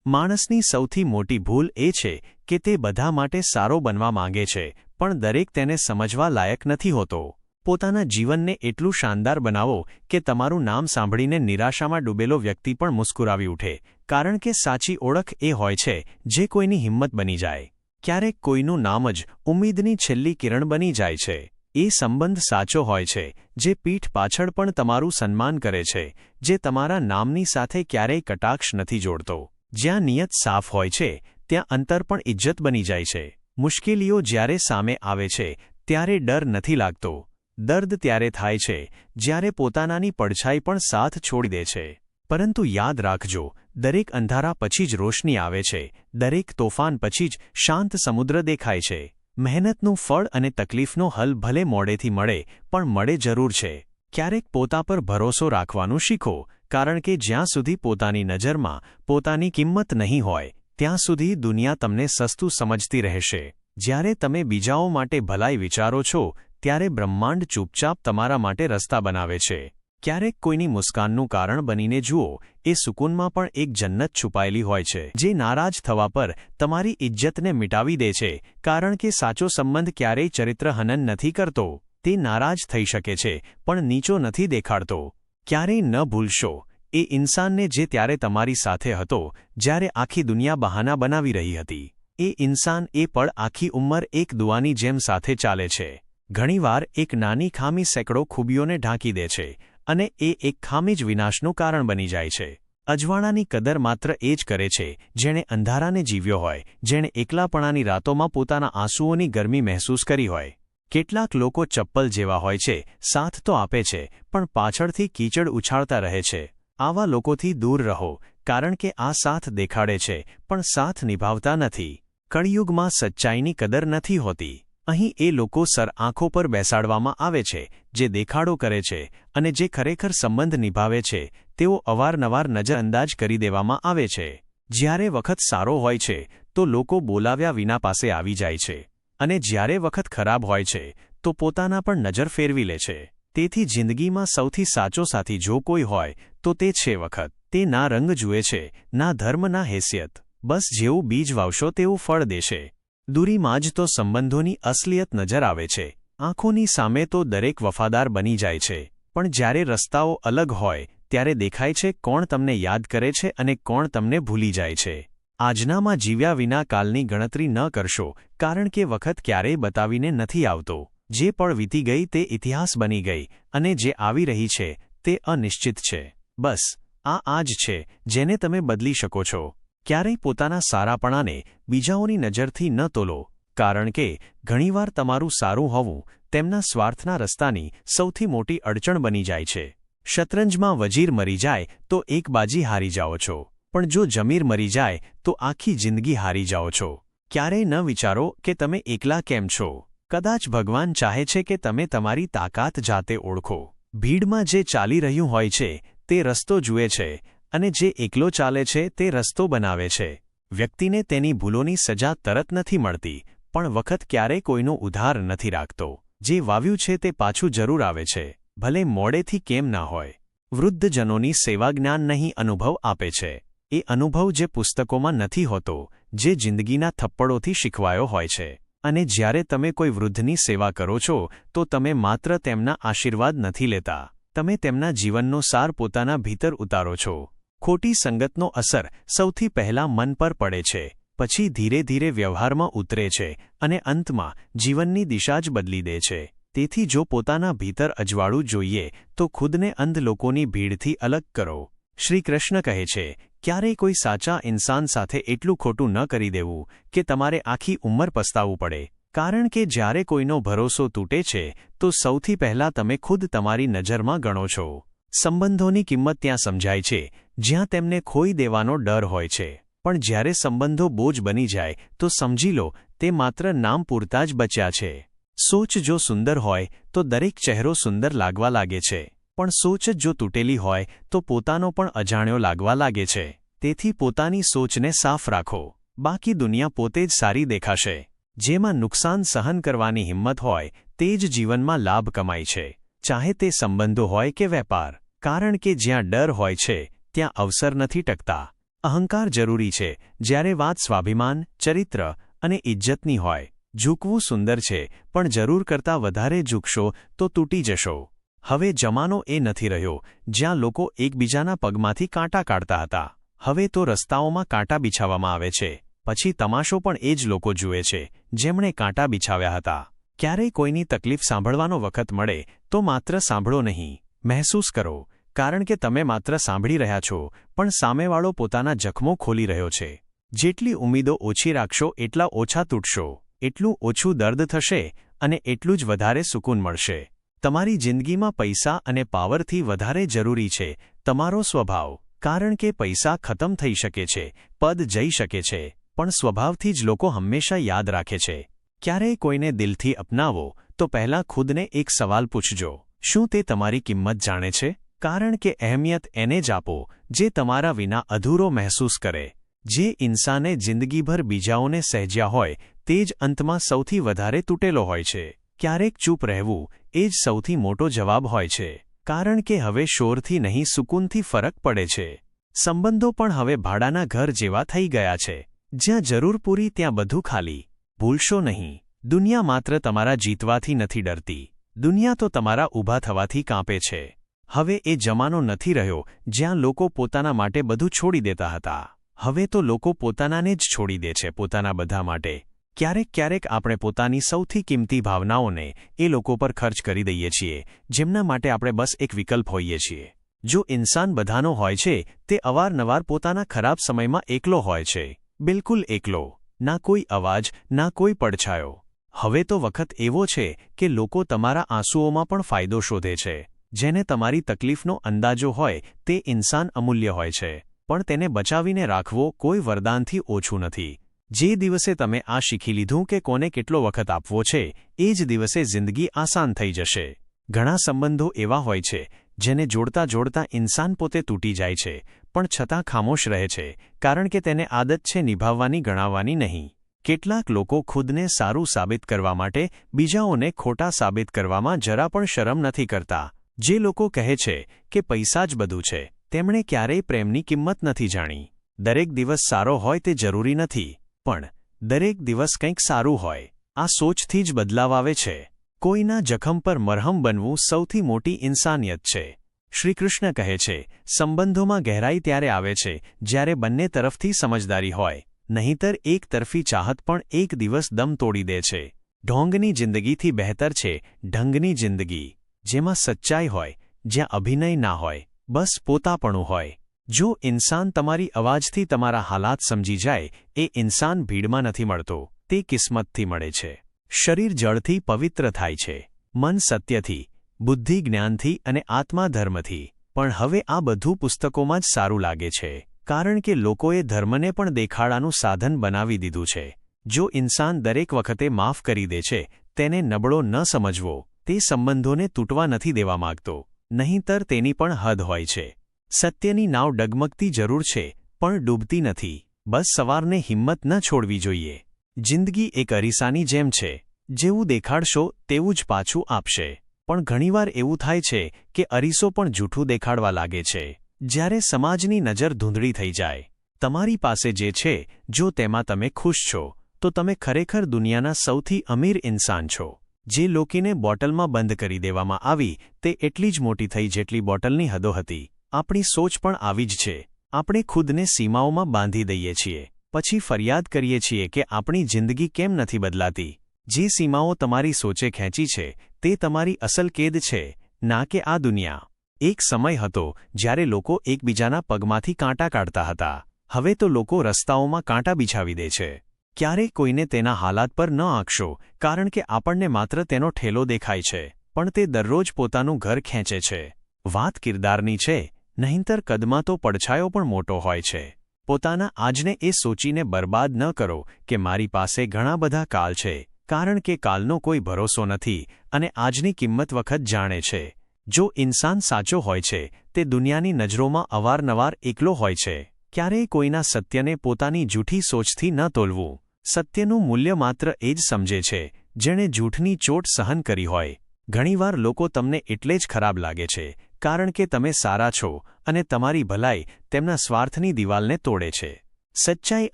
માણસની સૌથી મોટી ભૂલ એ છે કે તે બધા માટે સારો બનવા માંગે છે, પણ દરેક તેને સમજવા લાયક નથી હોતો. પોતાના જીવનને એટલું શાનદાર બનાવો કે તમારું નામ સાંભળીને નિરાશામાં ડૂબેલો વ્યક્તિ પણ મુસ્કુરાવી ઉઠે, કારણ કે સાચી ઓળખ એ હોય છે જે કોઈની હિંમત બની જાય. ક્યારેક કોઈનું નામ જ ઉમ્મીદની છેલ્લી કિરણ બની જાય છે. એ સંબંધ સાચો હોય છે જે પીઠ પાછળ પણ તમારું સન્માન કરે છે, જે તમારા નામની સાથે ક્યારેય કટાક્ષ નથી જોડતો. જ્યાં નિયત સાફ હોય છે ત્યાં અંતર પણ ઇજ્જત બની જાય છે. મુશ્કેલીઓ જ્યારે સામે આવે છે ત્યારે ડર નથી લાગતો. દર્દ ત્યારે થાય છે જ્યારે પોતાનાની પડછાઈ પણ સાથ છોડી દે છે. પરંતુ યાદ રાખજો, દરેક અંધારા પછી જ રોશની આવે છે, દરેક તોફાન પછી જ શાંત સમુદ્ર દેખાય છે. મહેનતનું ફળ અને તકલીફનો હલ ભલે મોડેથી મળે, પણ મળે જરૂર છે. ક્યારેક પોતા પર ભરોસો રાખવાનું શીખો, કારણ કે જ્યાં સુધી પોતાની નજરમાં પોતાની કિંમત નહીં હોય, ત્યાં સુધી દુનિયા તમને સસ્તું સમજતી રહેશે. જ્યારે તમે બીજાઓ માટે ભલાઈ વિચારો છો, ત્યારે બ્રહ્માંડ ચૂપચાપ તમારા માટે રસ્તા બનાવે છે. ક્યારેક કોઈની મુસ્કાનનું કારણ બનીને જુઓ, એ સુકૂનમાં પણ એક જન્નત છુપાયેલી હોય છે. જે નારાજ થવા પર તમારી ઇજ્જતને મિટાવી દે છે, કારણ કે સાચો સંબંધ ક્યારેય ચરિત્રહનન નથી કરતો. તે નારાજ થઈ શકે છે, પણ નીચો નથી દેખાડતો. ક્યારેય ન ભૂલશો એ ઇન્સાનને જે ત્યારે તમારી સાથે હતો, જ્યારે આખી દુનિયા બહાના બનાવી રહી હતી. એ ઇન્સાન એ પળ આખી ઉંમર એક દુઆની જેમ સાથે ચાલે છે. ઘણીવાર એક નાની ખામી સેંકડો ખૂબીઓને ઢાંકી દે છે, અને એ એક ખામી જ વિનાશનું કારણ બની જાય છે. અજવાળાની કદર માત્ર એ જ કરે છે જેણે અંધારાને જીવ્યો હોય, જેણે એકલાપણાની રાતોમાં પોતાના આંસુઓની ગરમી મહેસૂસ કરી હોય. કેટલાક લોકો ચપ્પલ જેવા હોય છે, સાથ તો આપે છે, પણ પાછળથી કીચડ ઉછાળતા રહે છે. આવા લોકોથી દૂર રહો, કારણ કે આ સાથ દેખાડે છે, પણ સાથ નિભાવતા નથી. કળિયુગમાં સચ્ચાઈની કદર નથી હોતી. અહીં એ લોકો સર આંખો પર બેસાડવામાં આવે છે જે દેખાડો કરે છે, અને જે ખરેખર સંબંધ નિભાવે છે તેઓ અવારનવાર નજરઅંદાજ કરી દેવામાં આવે છે. જ્યારે વખત સારો હોય છે તો લોકો બોલાવ્યા વિના પાસે આવી જાય છે, અને જ્યારે વખત ખરાબ હોય છે તો પોતાના પણ નજર ફેરવી લે છે. તેથી જિંદગીમાં સૌથી સાચો સાથી જો કોઈ હોય તો તે છે વખત. તે ના રંગ જુએ છે, ના ધર્મ, ના હેસિયત. બસ જેવું બીજ વાવશો તેવું ફળ દેશે. દૂરીમાં જ તો સંબંધોની અસલિયત નજર આવે છે. આંખોની સામે તો દરેક વફાદાર બની જાય છે, પણ જ્યારે રસ્તાઓ અલગ હોય ત્યારે દેખાય છે કોણ તમને યાદ કરે છે અને કોણ તમને ભૂલી જાય છે. આજનામાં જીવ્યા વિના કાલની ગણતરી ન કરશો, કારણ કે વખત ક્યારેય બતાવીને નથી આવતો. જે પળ વીતી ગઈ તે ઇતિહાસ બની ગઈ, અને જે આવી રહી છે તે અનિશ્ચિત છે. બસ આ જ છે જેને તમે બદલી શકો છો. ક્યારેય પોતાના સારાપણાને બીજાઓની નજરથી ન તોલો, કારણ કે ઘણીવાર તમારું સારું હોવું તેમના સ્વાર્થના રસ્તાની સૌથી મોટી અડચણ બની જાય છે. શતરંજમાં વજીર મરી જાય તો એક બાજી હારી જાઓ છો, પણ જો જમીર મરી જાય તો આખી જિંદગી હારી જાઓ છો. ક્યારેય ન વિચારો કે તમે એકલા કેમ છો. કદાચ ભગવાન ચાહે છે કે તમે તમારી તાકાત જાતે ઓળખો. ભીડમાં જે ચાલી રહ્યું હોય છે તે રસ્તો જુએ છે, અને જે એકલો ચાલે છે તે રસ્તો બનાવે છે. વ્યક્તિને તેની ભૂલોની સજા તરત નથી મળતી, પણ વખત ક્યારેય કોઈનો ઉધાર નથી રાખતો. જે વાવ્યું છે તે પાછું જરૂર આવે છે, ભલે મોડેથી કેમ ના હોય. વૃદ્ધજનોની સેવા જ્ઞાન નહીં, અનુભવ આપે છે. એ અનુભવ જે પુસ્તકોમાં નથી હોતો, જે જિંદગીના થપ્પડોથી શીખવાયો હોય છે. અને જ્યારે તમે કોઈ વૃદ્ધની સેવા કરો છો તો તમે માત્ર તેમના આશીર્વાદ નથી લેતા, તમે તેમના જીવનનો સાર પોતાના ભીતર ઉતારો છો. ખોટી સંગતનો અસર સૌથી પહેલા મન પર પડે છે. પછી ધીરે ધીરે વ્યવહારમાં ઉતરે છે અને અંતમાં જીવનની દિશા જ બદલી દે છે. તેથી જો પોતાના ભીતર અજવાળું જોઈએ તો ખુદને અંધ લોકોની ભીડથી અલગ કરો. શ્રી કૃષ્ણ કહે છે, ક્યારેય કોઈ સાચા ઇન્સાન સાથે એટલું ખોટું ન કરી દેવું કે તમારે આખી ઉંમર પસ્તાવવું પડે. કારણ કે જ્યારે કોઈનો ભરોસો તૂટે છે તો સૌથી પહેલાં તમે ખુદ તમારી નજરમાં ગણો છો. સંબંધોની કિંમત ત્યાં સમજાય છે જ્યાં તેમને ખોઈ દેવાનો ડર હોય છે. પણ જ્યારે સંબંધો બોજ બની જાય તો સમજી લો તે માત્ર નામ પૂરતા જ બચ્યા છે. સોચ જો સુંદર હોય તો દરેક ચહેરો સુંદર લાગવા લાગે છે, પણ સોચ જ જો તૂટેલી હોય તો પોતાનો પણ અજાણ્યો લાગવા લાગે છે. તેથી પોતાની સોચને સાફ રાખો, બાકી દુનિયા પોતે જ સારી દેખાશે. જેમાં નુકસાન સહન કરવાની હિંમત હોય તે જ જીવનમાં લાભ કમાય છે, ચાહે તે સંબંધો હોય કે વેપાર. કારણ કે જ્યાં ડર હોય છે ત્યાં અવસર નથી ટકતા. અહંકાર જરૂરી છે જ્યારે વાત સ્વાભિમાન, ચરિત્ર અને ઇજ્જતની હોય. ઝૂકવું સુંદર છે, પણ જરૂર કરતાં વધારે ઝૂકશો તો તૂટી જશો. હવે જમાનો એ નથી રહ્યો જ્યાં લોકો એકબીજાના પગમાંથી કાંટા કાઢતા હતા. હવે તો રસ્તાઓમાં કાંટા બિછાવવામાં આવે છે, પછી તમાશો પણ એ જ લોકો જુએ છે જેમણે કાંટા બિછાવ્યા હતા. ક્યારેય કોઈની તકલીફ સાંભળવાનો વખત મળે તો માત્ર સાંભળો નહીં, મહેસૂસ કરો. કારણ કે તમે માત્ર સાંભળી રહ્યા છો, પણ સામેવાળો પોતાના જખમો ખોલી રહ્યો છે. જેટલી ઉમ્મીદો ઓછી રાખશો એટલા ઓછા તૂટશો, એટલું ઓછું દર્દ થશે અને એટલું જ વધારે સુકૂન મળશે. તમારી જિંદગીમાં પૈસા અને પાવરથી વધારે જરૂરી છે તમારો સ્વભાવ. કારણ કે પૈસા ખતમ થઈ શકે છે, પદ જઈ શકે છે, પણ સ્વભાવથી જ લોકો હંમેશા યાદ રાખે છે. ક્યારેય કોઈને દિલથી અપનાવો તો પહેલાં ખુદને એક સવાલ પૂછજો, શું તે તમારી કિંમત જાણે છે? કારણ કે અહેમિયત એને જ આપો જે તમારા વિના અધૂરો મહેસૂસ કરે. જે ઇન્સાને જિંદગીભર બીજાઓને સહેજ્યા હોય તે જ અંતમાં સૌથી વધારે તૂટેલો હોય છે. ક્યારેક ચૂપ રહેવું એ જ સૌથી મોટો જવાબ હોય છે. કારણ કે હવે શોરથી નહીં સુકૂનથી ફરક પડે છે. સંબંધો પણ હવે ભાડાના ઘર જેવા થઈ ગયા છે, જ્યાં જરૂર પૂરી ત્યાં બધું ખાલી. ભૂલશો નહીં, દુનિયા માત્ર તમારા જીતવાથી નથી ડરતી, દુનિયા તો તમારા ઊભા થવાથી કાંપે છે. હવે એ જમાનો નથી રહ્યો જ્યાં લોકો પોતાના માટે બધું છોડી દેતા હતા. હવે તો લોકો પોતાનાને જ છોડી દે છે પોતાના બધા માટે. ક્યારેક આપણે પોતાની સૌથી કિંમતી ભાવનાઓને એ લોકો પર ખર્ચ કરી દઈએ છીએ જેમના માટે આપણે બસ એક વિકલ્પ હોઈએ છીએ. જો ઇન્સાન બધાનો હોય છે તે અવારનવાર પોતાના ખરાબ સમયમાં એકલો હોય છે, બિલકુલ એકલો. ના કોઈ અવાજ, ના કોઈ પડછાયો. હવે તો વખત એવો છે કે લોકો તમારા આંસુઓમાં પણ ફાયદો શોધે છે. જેને તમારી તકલીફનો અંદાજો હોય તે ઇન્સાન અમૂલ્ય હોય છે, પણ તેને બચાવીને રાખવો કોઈ વરદાનથી ઓછું નથી. જે દિવસે તમે આ શીખી લીધું કે કોને કેટલો વખત આપવો છે એ જ દિવસે જિંદગી આસાન થઈ જશે. ઘણા સંબંધો એવા હોય છે જેને જોડતા જોડતા ઇન્સાન પોતે તૂટી જાય છે, પણ છતાં ખામોશ રહે છે કારણ કે તેને આદત છે નિભાવવાની, ગણાવવાની નહીં. કેટલાક લોકો ખુદને સારું સાબિત કરવા માટે બીજાઓને ખોટા સાબિત કરવામાં જરા પણ શરમ નથી કરતા. જે લોકો કહે છે કે પૈસા જ બધું છે તેમણે ક્યારેય પ્રેમની કિંમત નથી જાણી. દરેક દિવસ સારો હોય તે જરૂરી નથી, પણ દરેક દિવસ કંઈક સારું હોય. આ સોચથી જ બદલાવ આવે છે. કોઈના જખમ પર મરહમ બનવું સૌથી મોટી ઇન્સાનિયત છે. શ્રીકૃષ્ણ કહે છે, સંબંધોમાં ગહેરાઈ ત્યારે આવે છે જ્યારે બંને તરફથી સમજદારી હોય, નહીંતર એક તરફી ચાહત પણ એક દિવસ દમ તોડી દે છે. ઢોંગની જિંદગીથી બહેતર છે ઢંગની જિંદગી, જેમાં સચ્ચાઈ હોય, જ્યાં અભિનય ના હોય, બસ પોતાપણું હોય. જો ઇન્સાન તમારી અવાજથી તમારા હાલાત સમજી જાય, એ ઇન્સાન ભીડમાં નથી મળતો, તે કિસ્મતથી મળે છે. શરીર જળથી પવિત્ર થાય છે, મન સત્યથી, બુદ્ધિ જ્ઞાનથી અને આત્મા ધર્મથી. પણ હવે આ બધું પુસ્તકોમાં જ સારું લાગે છે, કારણ કે લોકોએ ધર્મને પણ દેખાડાનું સાધન બનાવી દીધું છે. જો ઇન્સાન દરેક વખતે માફ કરી દે છે, તેને નબળો ન સમજવો. તે સંબંધોને તૂટવા નથી દેવા માંગતો, નહીંતર તેની પણ હદ હોય છે. સત્યની નાવ ડગમગતી જરૂર છે, પણ ડૂબતી નથી. બસ સવારને હિંમત ન છોડવી જોઈએ. જિંદગી એક અરીસાની જેમ છે, જેવું દેખાડશો તેવું જ પાછું આપશે. પણ ઘણીવાર એવું થાય છે કે અરીસો પણ જૂઠું દેખાડવા લાગે છે. જ્યારે સમાજની નજર ધૂંધળી થઈ જાય, તમારી પાસે જે છે જો તેમાં તમે ખુશ છો તો તમે ખરેખર દુનિયાના સૌથી અમીર ઇન્સાન છો. જે લોકોને બોટલમાં બંધ કરી દેવામાં આવી તે એટલી જ મોટી થઈ જેટલી બોટલની હદો હતી. આપણી સોચ પણ આવી જ છે. આપણે ખુદને સીમાઓમાં બાંધી દઈએ છીએ, પછી ફરિયાદ કરીએ છીએ કે આપણી જિંદગી કેમ નથી બદલાતી. જે સીમાઓ તમારી સોચે ખેંચી છે તે તમારી અસલ કેદ છે, ના કે આ દુનિયા. એક સમય હતો જ્યારે લોકો એકબીજાના પગમાંથી કાંટા કાઢતા હતા. હવે તો લોકો રસ્તાઓમાં કાંટા બિછાવી દે છે. ક્યારેય કોઈને તેના હાલાત પર ન આંકશો, કારણ કે આપણને માત્ર તેનો ઠેલો દેખાય છે, પણ તે દરરોજ પોતાનું ઘર ખેંચે છે. વાત કિરદારની છે, નહીંતર કદમાં તો પડછાયો પણ મોટો હોય છે. પોતાના આજને એ સોચીને બરબાદ ન કરો કે મારી પાસે ઘણા બધા કાલ છે, કારણ કે કાલનો કોઈ ભરોસો નથી અને આજની કિંમત વખત જાણે છે. જો ઇન્સાન સાચો હોય છે તે દુનિયાની નજરોમાં અવારનવાર એકલો હોય છે. ક્યારેય કોઈના સત્યને પોતાની જૂઠી સોચથી ન તોલવું. સત્યનું મૂલ્ય માત્ર એ જ સમજે છે જેણે જૂઠની ચોટ સહન કરી હોય. ઘણીવાર લોકો તમને એટલે જ ખરાબ લાગે છે કારણ કે તમે સારા છો અને તમારી ભલાઈ તેમના સ્વાર્થની દિવાલને તોડે છે. સચ્ચાઈ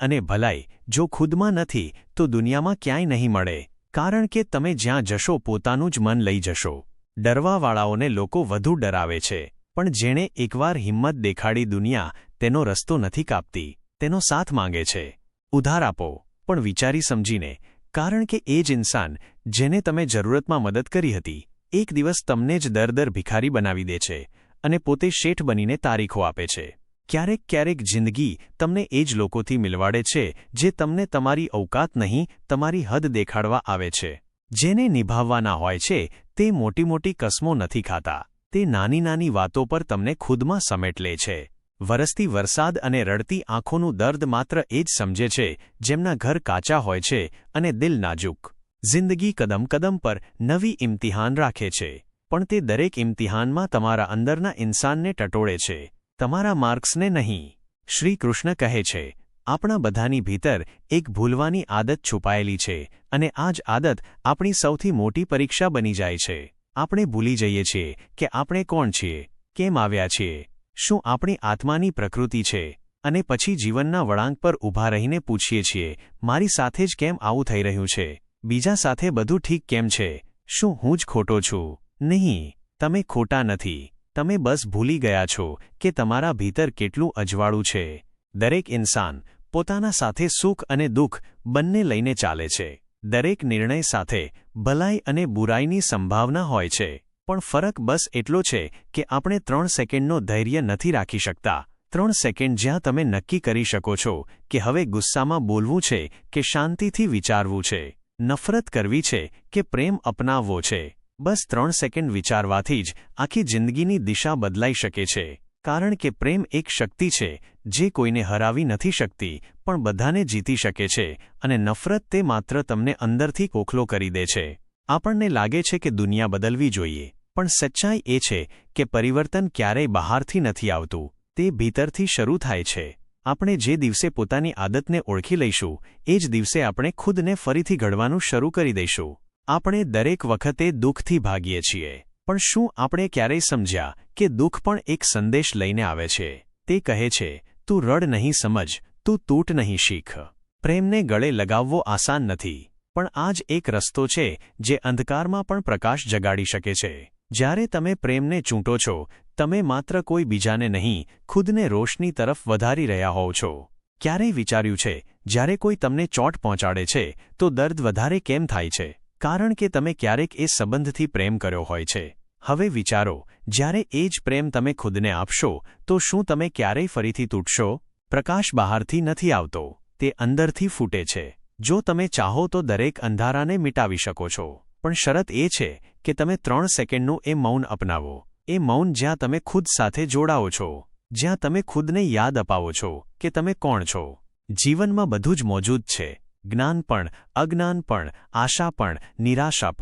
અને ભલાઈ જો ખુદમાં નથી તો દુનિયામાં ક્યાંય નહીં મળે, કારણ કે તમે જ્યાં જશો પોતાનું જ મન લઈ જશો. ડરવાવાળાઓને લોકો વધુ ડરાવે છે, પણ જેણે એકવાર હિંમત દેખાડી દુનિયા તેનો રસ્તો નથી કાપતી, તેનો સાથ માંગે છે. ઉધાર આપો, પણ વિચારી સમજીને, કારણ કે એ જ ઇન્સાન જેને તમે જરૂરતમાં મદદ કરી હતી એક દિવસ તમને જ દર ભિખારી બનાવી દે છે અને પોતે શેઠ બનીને તારીખો આપે છે. ક્યારેક જિંદગી તમને એ જ લોકોથી મિલવાડે છે જે તમને તમારી ઔકાત નહીં તમારી હદ દેખાડવા આવે છે. જેને નિભાવવાના હોય છે તે મોટી કસમો નથી ખાતા, તે નાની વાતો પર તમને ખુદમાં સમેટ લે છે. વરસતી વરસાદ અને રડતી આંખોનું દર્દ માત્ર એ જ સમજે છે જેમના ઘર કાચા હોય છે અને દિલ નાજુક. જિંદગી કદમ પર નવી ઇમ્તિહાન રાખે છે, પણ તે દરેક ઇમ્તિહાનમાં તમારા અંદરના ઇન્સાનને ટટોળે છે, તમારા માર્ક્સને નહીં. શ્રી કૃષ્ણ કહે છે, આપણા બધાની ભીતર એક ભૂલવાની આદત છુપાયેલી છે અને આ જ આદત આપણી સૌથી મોટી પરીક્ષા બની જાય છે. આપણે ભૂલી જઈએ છીએ કે આપણે કોણ છીએ, કેમ આવ્યા છીએ, શું આપણી આત્માની પ્રકૃતિ છે, અને પછી જીવનના વળાંક પર ઊભા રહીને પૂછીએ છીએ, મારી સાથે જ કેમ આવું થઈ રહ્યું છે, બીજા સાથે બધું ઠીક કેમ છે, શું હું જ ખોટો છું? નહીં, તમે ખોટા નથી. તમે બસ ભૂલી ગયા છો કે તમારા ભીતર કેટલું અજવાળું છે. દરેક ઇન્સાન પોતાના સાથે સુખ અને દુઃખ બંને લઈને ચાલે છે. દરેક નિર્ણય સાથે ભલાઈ અને બુરાઈની સંભાવના હોય છે, પણ ફરક બસ એટલો છે કે આપણે 3 સેકન્ડનો ધૈર્ય નથી રાખી શકતા. 3 સેકન્ડ જ્યાં તમે નક્કી કરી શકો છો કે હવે ગુસ્સામાં બોલવું છે કે શાંતિથી વિચારવું છે, નફરત કરવી છે કે પ્રેમ અપનાવવો છે. બસ 3 સેકન્ડ વિચારવાથી જ આખી જિંદગીની દિશા બદલાઈ શકે છે, કારણ કે પ્રેમ એક શક્તિ છે જે કોઈને હરાવી નથી શકતી પણ બધાને જીતી શકે છે, અને નફરત તે માત્ર તમને અંદરથી ખોખલો કરી દે છે. આપણને લાગે છે કે દુનિયા બદલવી જોઈએ, પણ સચ્ચાઈ એ છે કે પરિવર્તન ક્યારેય બહારથી નથી આવતું, તે ભીતરથી શરૂ થાય છે. આપણે જે દિવસે પોતાની આદતને ઓળખી લઈશું એ જ દિવસે આપણે ખુદને ફરીથી ઘડવાનું શરૂ કરી દઈશું. આપણે દરેક વખતે દુઃખથી ભાગીએ છીએ, પણ શું આપણે ક્યારેય સમજ્યા કે દુઃખ પણ એક સંદેશ લઈને આવે છે? તે કહે છે, તું રડ નહીં સમજ, તું તૂટ નહીં શીખ. પ્રેમને ગળે લગાવવો આસાન નથી, પણ આ જ એક રસ્તો છે જે અંધકારમાં પણ પ્રકાશ જગાડી શકે છે. જ્યારે તમે પ્રેમને ચૂંટો છો, તમે માત્ર કોઈ બીજાને નહીં, ખુદને રોશની તરફ વધારી રહ્યા હોવ છો. ક્યારેય વિચાર્યું છે, જ્યારે કોઈ તમને ચોટ પહોંચાડે છે તો દર્દ વધારે કેમ થાય છે? કારણ કે તમે ક્યારેક એ સંબંધથી પ્રેમ કર્યો હોય છે. હવે વિચારો, જ્યારે એ જ પ્રેમ તમે ખુદને આપશો તો શું તમે ક્યારેય ફરીથી તૂટશો? પ્રકાશ બહારથી નથી આવતો, તે અંદરથી ફૂટે છે. જો તમે ચાહો તો દરેક અંધારાને મિટાવી શકો છો, પણ શરત એ છે કે તમે 3 સેકન્ડનું એ મૌન અપનાવો. એ મૌન જ્યાં તમે ખુદ સાથે જોડાઓ છો, જ્યાં તમે ખુદને યાદ અપાવો છો કે તમે કોણ છો. જીવનમાં બધું જ મોજૂદ છે, જ્ઞાન પણ, અજ્ઞાન પણ, આશા પણ, નિરાશા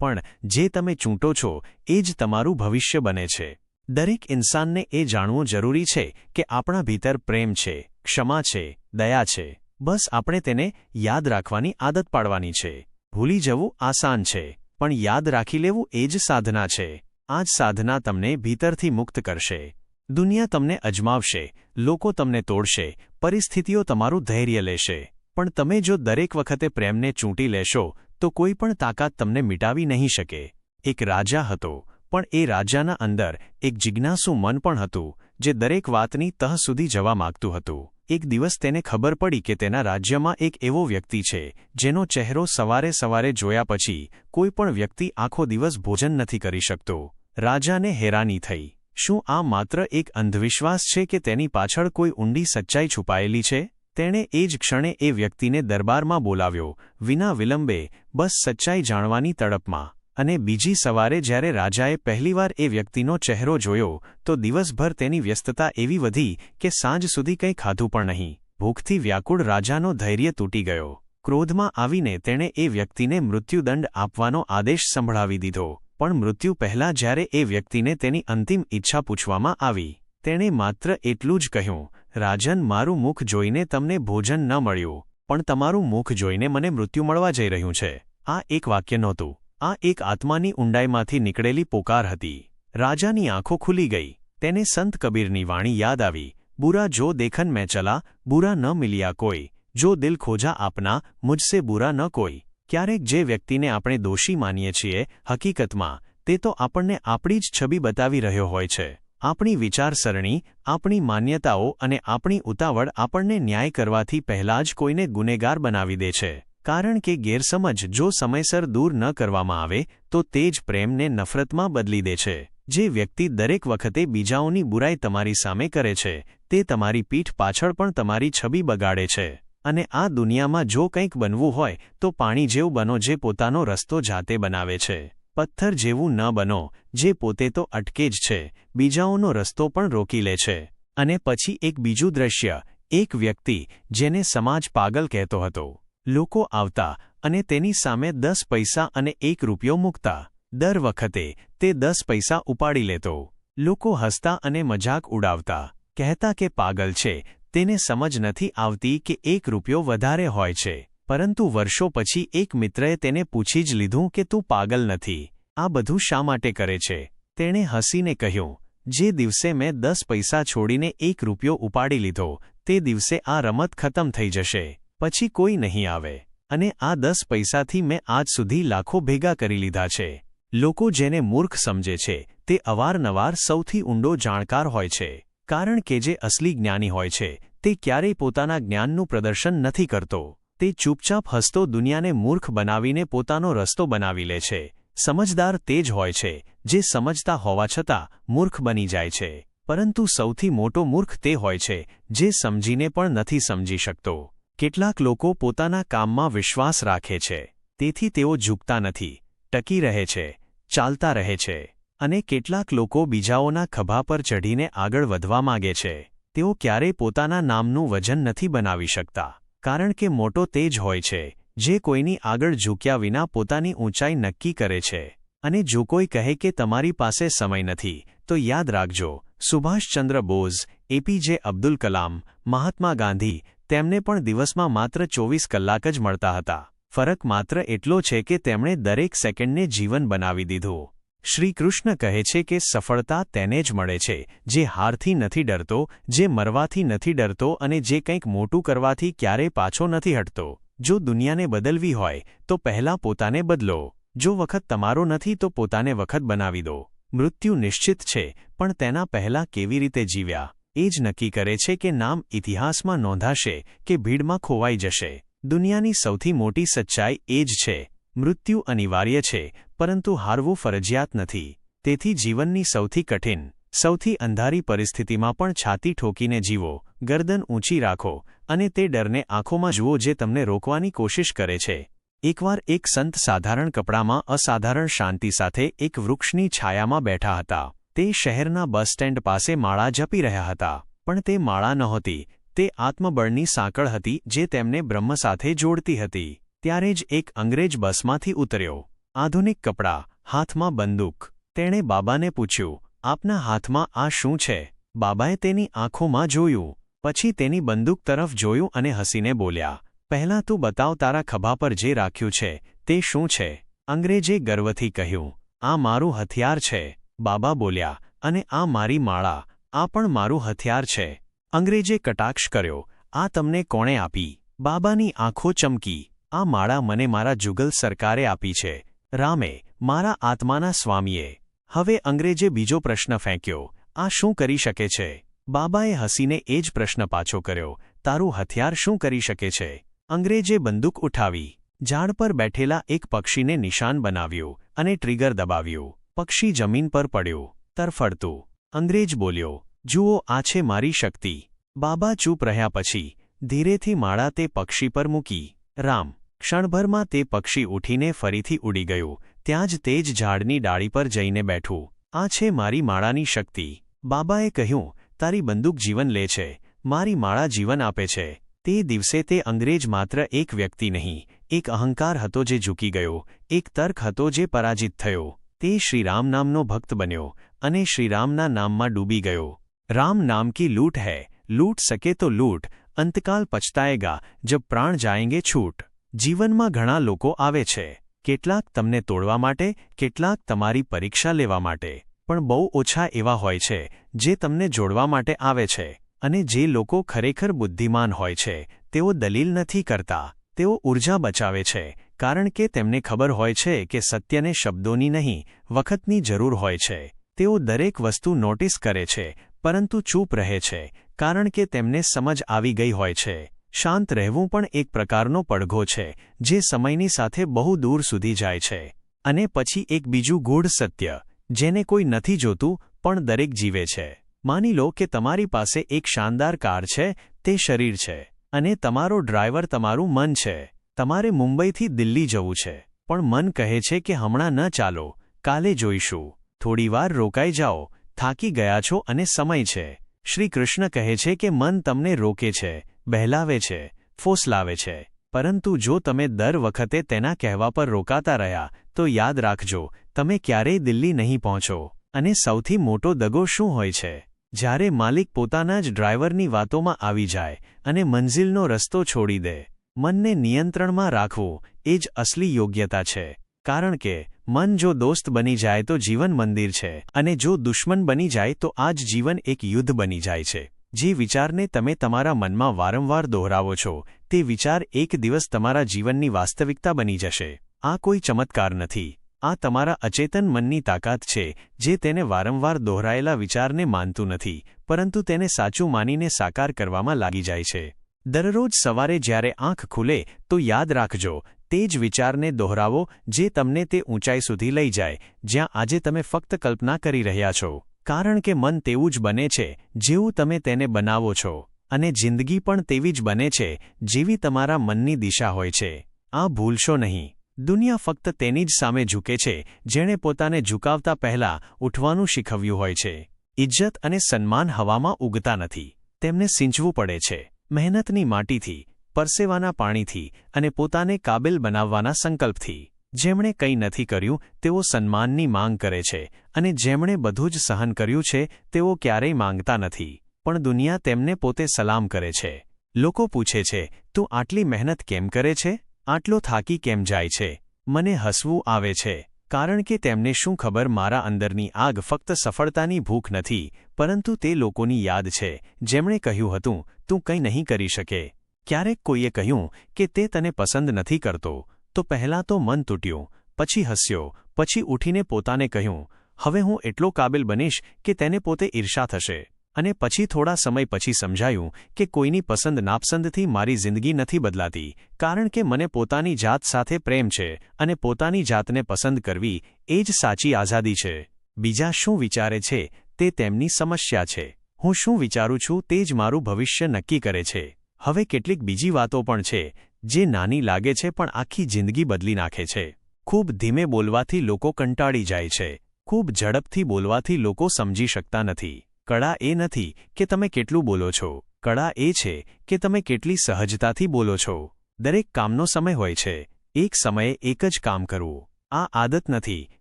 પણ જે તમે ચૂંટો છો એ જ તમારું ભવિષ્ય બને છે. દરેક ઇન્સાનને એ જાણવું જરૂરી છે કે આપણા ભીતર પ્રેમ છે, ક્ષમા છે, દયા છે. બસ આપણે તેને યાદ રાખવાની આદત પાડવાની છે. ભૂલી જવું આસાન છે, પણ યાદ રાખી લેવું એ જ સાધના છે. આ જ સાધના તમને ભીતરથી મુક્ત કરશે. દુનિયા તમને અજમાવશે, લોકો તમને તોડશે, પરિસ્થિતિઓ તમારું ધૈર્ય લેશે, પણ તમે જો દરેક વખતે પ્રેમને ચૂંટી લેશો તો કોઈ પણ તાકાત તમને મિટાવી નહીં શકે. એક રાજા હતો, પણ એ રાજાના અંદર એક જિજ્ઞાસુ મન પણ હતું જે દરેક વાતની તહ સુધી જવા માંગતું હતું. એક દિવસ તેને ખબર પડી કે તેના રાજ્યમાં એક એવો વ્યક્તિ છે જેનો ચહેરો સવારે સવારે જોયા પછી કોઈ પણ વ્યક્તિ આખો દિવસ ભોજન નથી કરી શકતો. રાજાને હેરાની થઈ. શું આ માત્ર એક અંધવિશ્વાસ છે કે તેની પાછળ કોઈ ઊંડી સચ્ચાઈ છુપાયેલી છે? તેણે એ જ ક્ષણે એ વ્યક્તિને દરબારમાં બોલાવ્યો, વિના વિલંબે, બસ સચ્ચાઈ જાણવાની તડપમાં. અને બીજી સવારે જ્યારે રાજાએ પહેલીવાર એ વ્યક્તિનો ચહેરો જોયો તો દિવસભર તેની વ્યસ્તતા એવી વધી કે સાંજ સુધી કંઈ ખાધું પણ નહીં. ભૂખથી વ્યાકુળ રાજાનો ધૈર્ય તૂટી ગયો. ક્રોધમાં આવીને તેણે એ વ્યક્તિને મૃત્યુદંડ આપવાનો આદેશ સંભળાવી દીધો. પણ મૃત્યુ પહેલાં જ્યારે એ વ્યક્તિને તેની અંતિમ ઈચ્છા પૂછવામાં આવી, તેણે માત્ર એટલું જ કહ્યું, રાજન, મારું મુખ જોઈને તમને ભોજન ન મળ્યું, પણ તમારું મુખ જોઈને મને મૃત્યુ મળવા જઈ રહ્યું છે. આ એક વાક્ય નહોતું. આ એક આત્માની ઊંડાઈમાંથી નીકળેલી પોકાર હતી. રાજાની આંખો ખુલી ગઈ. તેને સંત કબીરની વાણી યાદ આવી, બુરા જો દેખન મેં ચલા, બુરા ન મિલ્યા કોઈ, જો દિલ ખોજા આપના, મુझसे બુરા ન કોઈ. ક્યારેક જે વ્યક્તિને આપણે દોષી માનીએ છીએ, હકીકતમાં તે તો આપણને આપણી જ છબી બતાવી રહ્યો હોય છે. આપણી વિચારસરણી, આપણી માન્યતાઓ અને આપણી ઉતાવળ આપણને ન્યાય કરવાથી પહેલાં જ કોઈને ગુનેગાર બનાવી દે છે. કારણ કે ગેરસમજ જો સમયસર દૂર ન કરવામાં આવે તો તે જ પ્રેમને નફરતમાં બદલી દે છે. જે વ્યક્તિ દરેક વખતે બીજાઓની બુરાઈ તમારી સામે કરે છે તે તમારી પીઠ પાછળ પણ તમારી છબી બગાડે છે. અને આ દુનિયામાં જો કંઈક બનવું હોય તો પાણી જેવું બનો જે પોતાનો રસ્તો જાતે બનાવે છે. પથ્થર જેવું ન બનો જે પોતે તો અટકે જ છે, બીજાઓનો રસ્તો પણ રોકી લે છે. અને પછી એક બીજું દ્રશ્ય, એક વ્યક્તિ જેને સમાજ પાગલ કહેતો હતો. લોકો આવતા અને તેની સામે 10 પૈસા અને 1 રૂપિયો મૂકતા. દર વખતે તે 10 પૈસા ઉપાડી લેતો. લોકો હસતા અને મજાક ઉડાવતા, કહેતા કે પાગલ છે, તેને સમજ નથી આવતી કે 1 રૂપિયો વધારે હોય છે. પરંતુ વર્ષો પછી એક મિત્રએ તેને પૂછી જ લીધું કે તું પાગલ નથી, આ બધું શા માટે કરે છે? તેણે હસીને કહ્યું, જે દિવસે મેં 10 પૈસા છોડીને 1 રૂપિયો ઉપાડી લીધો તે દિવસે આ રમત ખતમ થઈ જશે, પછી કોઈ નહીં આવે. અને આ 10 પૈસાથી મેં આજ સુધી લાખો ભેગા કરી લીધા છે. લોકો જેને મૂર્ખ સમજે છે તે અવારનવાર સૌથી ઊંડો જાણકાર હોય છે. કારણ કે જે અસલી જ્ઞાની હોય છે તે ક્યારેય પોતાના જ્ઞાનનું પ્રદર્શન નથી કરતો. તે ચૂપચાપ હસતો દુનિયાને મૂર્ખ બનાવીને પોતાનો રસ્તો બનાવી લે છે. સમજદાર તે જ હોય છે જે સમજતા હોવા છતાં મૂર્ખ બની જાય છે. પરંતુ સૌથી મોટો મૂર્ખ તે હોય છે જે સમજીને પણ નથી સમજી શકતો. કેટલાક લોકો પોતાના કામમાં વિશ્વાસ રાખે છે, તેથી તેઓ ઝૂકતા નથી, ટકી રહે છે, ચાલતા રહે છે. અને કેટલાક લોકો બીજાઓના ખભા પર ચઢીને આગળ વધવા માગે છે. તેઓ ક્યારેય પોતાના નામનું વજન નથી બનાવી શકતા. કારણ કે મોટો તે જ હોય છે જે કોઈની આગળ ઝૂક્યા વિના પોતાની ઊંચાઈ નક્કી કરે છે. અને જો કોઈ કહે કે તમારી પાસે સમય નથી, તો યાદ રાખજો, સુભાષચંદ્ર બોઝ, એપીજે અબ્દુલ કલામ, મહાત્મા ગાંધી, તેમને પણ દિવસમાં માત્ર 24 કલાક જ મળતા હતા. ફરક માત્ર એટલો છે કે તેમણે દરેક સેકન્ડને જીવન બનાવી દીધું. શ્રી કૃષ્ણ કહે છે કે સફળતા તેને જ મળે છે જે હારથી નથી ડરતો, જે મરવાથી નથી ડરતો અને જે કંઈક મોટું કરવાથી ક્યારેય પાછો નથી હટતો. જો દુનિયાને બદલવી હોય તો પહેલાં પોતાને બદલો. જો વખત તમારો નથી તો પોતાને વખત બનાવી દો. મૃત્યુ નિશ્ચિત છે, પણ તેના પહેલાં કેવી રીતે જીવ્યા એ જ નક્કી કરે છે કે નામ ઇતિહાસમાં નોંધાશે કે ભીડમાં ખોવાઈ જશે. દુનિયાની સૌથી મોટી સચ્ચાઈ એ જ છે, મૃત્યુ અનિવાર્ય છે, પરંતુ હારવું ફરજિયાત નથી. તેથી જીવનની સૌથી કઠિન, સૌથી અંધારી પરિસ્થિતિમાં પણ છાતી ઠોકીને જીવો, ગરદન ઊંચી રાખો અને તે ડરને આંખોમાં જુઓ જે તમને રોકવાની કોશિશ કરે છે. એકવાર એક સંત સાધારણ કપડામાં અસાધારણ શાંતિ સાથે એક વૃક્ષની છાયામાં બેઠા હતા. તે શહેરના બસ સ્ટેન્ડ પાસે માળા જપી રહ્યા હતા. પણ તે માળા નહોતી, તે આત્મબળની સાંકળ હતી જે તેમને બ્રહ્મ સાથે જોડતી હતી. ત્યારે જ એક અંગ્રેજ બસમાંથી ઉતર્યો. આધુનિક કપડાં, હાથમાં બંદૂક. તેણે બાબાને પૂછ્યું, આપના હાથમાં આ શું છે? બાબાએ તેની આંખોમાં જોયું, પછી તેની બંદૂક તરફ જોયું અને હસીને બોલ્યા, પહેલાં તું બતાવ તારા ખભા પર જે રાખ્યું છે તે શું છે? અંગ્રેજે ગર્વથી કહ્યું, આ મારું હથિયાર છે. બાબા બોલ્યા, અને આ મારી માળા, આ પણ મારું હથિયાર છે. અંગ્રેજે કટાક્ષ કર્યો, આ તમને કોણે આપી? બાબાની આંખો ચમકી, આ માળા મને મારા જુગલ સરકારે આપી છે, રામે, મારા આત્માના સ્વામીએ. હવે અંગ્રેજે બીજો પ્રશ્ન ફેંક્યો, આ શું કરી શકે છે? બાબાએ હસીને એ જ પ્રશ્ન પાછો કર્યો, તારું હથિયાર શું કરી શકે છે? અંગ્રેજે બંદૂક ઉઠાવી, ઝાડ પર બેઠેલા એક પક્ષીને નિશાન બનાવ્યું અને ટ્રિગર દબાવ્યું. પક્ષી જમીન પર પડ્યું, તરફડતું. અંગ્રેજ બોલ્યો, જુઓ, આ છે મારી શક્તિ. બાબા ચૂપ રહ્યા પછી ધીરેથી માળા તે પક્ષી પર મૂકી. રામ. ક્ષણભરમાં તે પક્ષી ઉઠીને ફરીથી ઉડી ગયું. ત્યાં જ તે જ ઝાડની ડાળી પર જઈને બેઠું. આ છે મારી માળાની શક્તિ. બાબાએ કહ્યું, તારી બંદૂક જીવન લે છે, મારી માળા જીવન આપે છે. તે દિવસે તે અંગ્રેજ માત્ર એક વ્યક્તિ નહીં, એક અહંકાર હતો જે ઝૂકી ગયો, એક તર્ક હતો જે પરાજિત થયો. તે શ્રીરામ નામનો ભક્ત બન્યો અને શ્રીરામના નામમાં ડૂબી ગયો. રામ નામ કી લૂટ હૈ, લૂટ સકે તો લૂટ, અંતકાલ પછતાએગા જબ પ્રાણ જાયેંગે છૂટ. જીવનમાં ઘણા લોકો આવે છે, કેટલાક તમને તોડવા માટે, કેટલાક તમારી પરીક્ષા લેવા માટે, પણ બહુ ઓછા એવા હોય છે જે તમને જોડવા માટે આવે છે. અને જે લોકો ખરેખર બુદ્ધિમાન હોય છે તેઓ દલીલ નથી કરતા, તેઓ ઊર્જા બચાવે છે, કારણ કે તેમને ખબર હોય છે કે સત્યને શબ્દોની નહીં, વખતની જરૂર હોય છે. તેઓ દરેક વસ્તુ નોટિસ કરે છે પરંતુ ચૂપ રહે છે, કારણ કે તેમને સમજ આવી ગઈ હોય છે. શાંત રહેવું પણ એક પ્રકારનો પડઘો છે જે સમયની સાથે બહુ દૂર સુધી જાય છે. અને પછી એક બીજું ગૂઢ સત્ય જેને કોઈ નથી જોતું પણ દરેક જીવે છે. માની લો કે તમારી પાસે એક શાનદાર કાર છે, તે શરીર છે, અને તમારો ડ્રાઈવર તમારું મન છે. તમારે મુંબઈથી દિલ્હી જવું છે, પણ મન કહે છે કે હમણાં ન ચાલો, કાલે જોઈશું, થોડીવાર રોકાઈ જાઓ, થાકી ગયા છો અને સમય છે. શ્રી કૃષ્ણ કહે છે કે મન તમને રોકે છે, બહેલાવે છે, ફોસલાવે છે, પરંતુ જો તમે દર વખતે તેના કહેવા પર રોકાતા રહ્યા તો યાદ રાખજો, તમે ક્યારેય દિલ્હી નહીં પહોંચો. અને સૌથી મોટો દગો શું હોય છે? જ્યારે માલિક પોતાના જ ડ્રાઈવરની વાતોમાં આવી જાય અને મંઝિલનો રસ્તો છોડી દે. મનને નિયંત્રણમાં રાખવું એ જ અસલી યોગ્યતા છે, કારણ કે મન જો દોસ્ત બની જાય તો જીવન મંદિર છે, અને જો દુશ્મન બની જાય તો આ જ જીવન એક યુદ્ધ બની જાય છે. જે વિચારને તમે તમારા મનમાં વારંવાર દોહરાવો છો તે વિચાર એક દિવસ તમારા જીવનની વાસ્તવિકતા બની જશે. આ કોઈ ચમત્કાર નથી, આ તમારા અચેતન મનની તાકાત છે જે તેને વારંવાર દોહરાયેલા વિચારને માનતું નથી, પરંતુ તેને સાચું માનીને સાકાર કરવામાં લાગી જાય છે. દરરોજ સવારે જ્યારે આંખ ખુલે તો યાદ રાખજો, તે જ વિચારને દોહરાવો જે તમને તે ઊંચાઈ સુધી લઈ જાય જ્યાં આજે તમે ફક્ત કલ્પના કરી રહ્યા છો. કારણ કે મન તેવું જ બને છે જેવું તમે તેને બનાવો છો, અને જિંદગી પણ તેવી જ બને છે જેવી તમારા મનની દિશા હોય છે. આ ભૂલશો નહીં. દુનિયા ફક્ત તેની જ સામે ઝૂકે છે જેણે પોતાને ઝુકાવતા પહેલાં ઉઠવાનું શીખવ્યું હોય છે. ઇજ્જત અને સન્માન હવામાં ઉગતા નથી, તેમને સિંચવું પડે છે, મહેનતની માટીથી, પરસેવાના પાણીથી અને પોતાને કાબિલ બનાવવાના સંકલ્પથી. જેમણે કંઈ નથી કર્યું તેઓ સન્માનની માંગ કરે છે, અને જેમણે બધું જ સહન કર્યું છે તેઓ ક્યારેય માંગતા નથી, પણ દુનિયા તેમને પોતે સલામ કરે છે. લોકો પૂછે છે, તું આટલી મહેનત કેમ કરે છે, આટલો થાકી કેમ જાય છે? મને હસવું આવે છે, કારણ કે તેમને શું ખબર મારા અંદરની આગ ફક્ત સફળતાની ભૂખ નથી, પરંતુ તે લોકોની યાદ છે જેમણે કહ્યું હતું, તું કંઈ નહીં કરી શકે. ક્યારેક કોઈએ કહ્યું કે તે તને પસંદ નથી કરતો, તો પહેલાં તો મન તૂટ્યું, પછી હસ્યો, પછી ઉઠીને પોતાને કહ્યું, હવે હું એટલો કાબિલ બનીશ કે તેને પોતે ઈર્ષા થશે. અને પછી થોડા સમય પછી સમજાયું કે કોઈની પસંદ નાપસંદથી મારી જિંદગી નથી બદલાતી, કારણ કે મને પોતાની જાત સાથે પ્રેમ છે, અને પોતાની જાતને પસંદ કરવી એ જ સાચી આઝાદી છે. બીજા શું વિચારે છે તે તેમની સમસ્યા છે, હું શું વિચારું છું તે જ મારું ભવિષ્ય નક્કી કરે છે. હવે કેટલીક બીજી વાતો પણ છે જે નાની લાગે છે પણ આખી જિંદગી બદલી નાખે છે. ખૂબ ધીમે બોલવાથી લોકો કંટાળી જાય છે, ખૂબ ઝડપથી બોલવાથી લોકો સમજી શકતા નથી. કળા એ નથી કે તમે કેટલું બોલો છો, કળા એ છે કે તમે કેટલી સહજતાથી બોલો છો. દરેક કામનો સમય હોય છે, એક સમયે એક જ કામ કરવું. આ આદત નથી,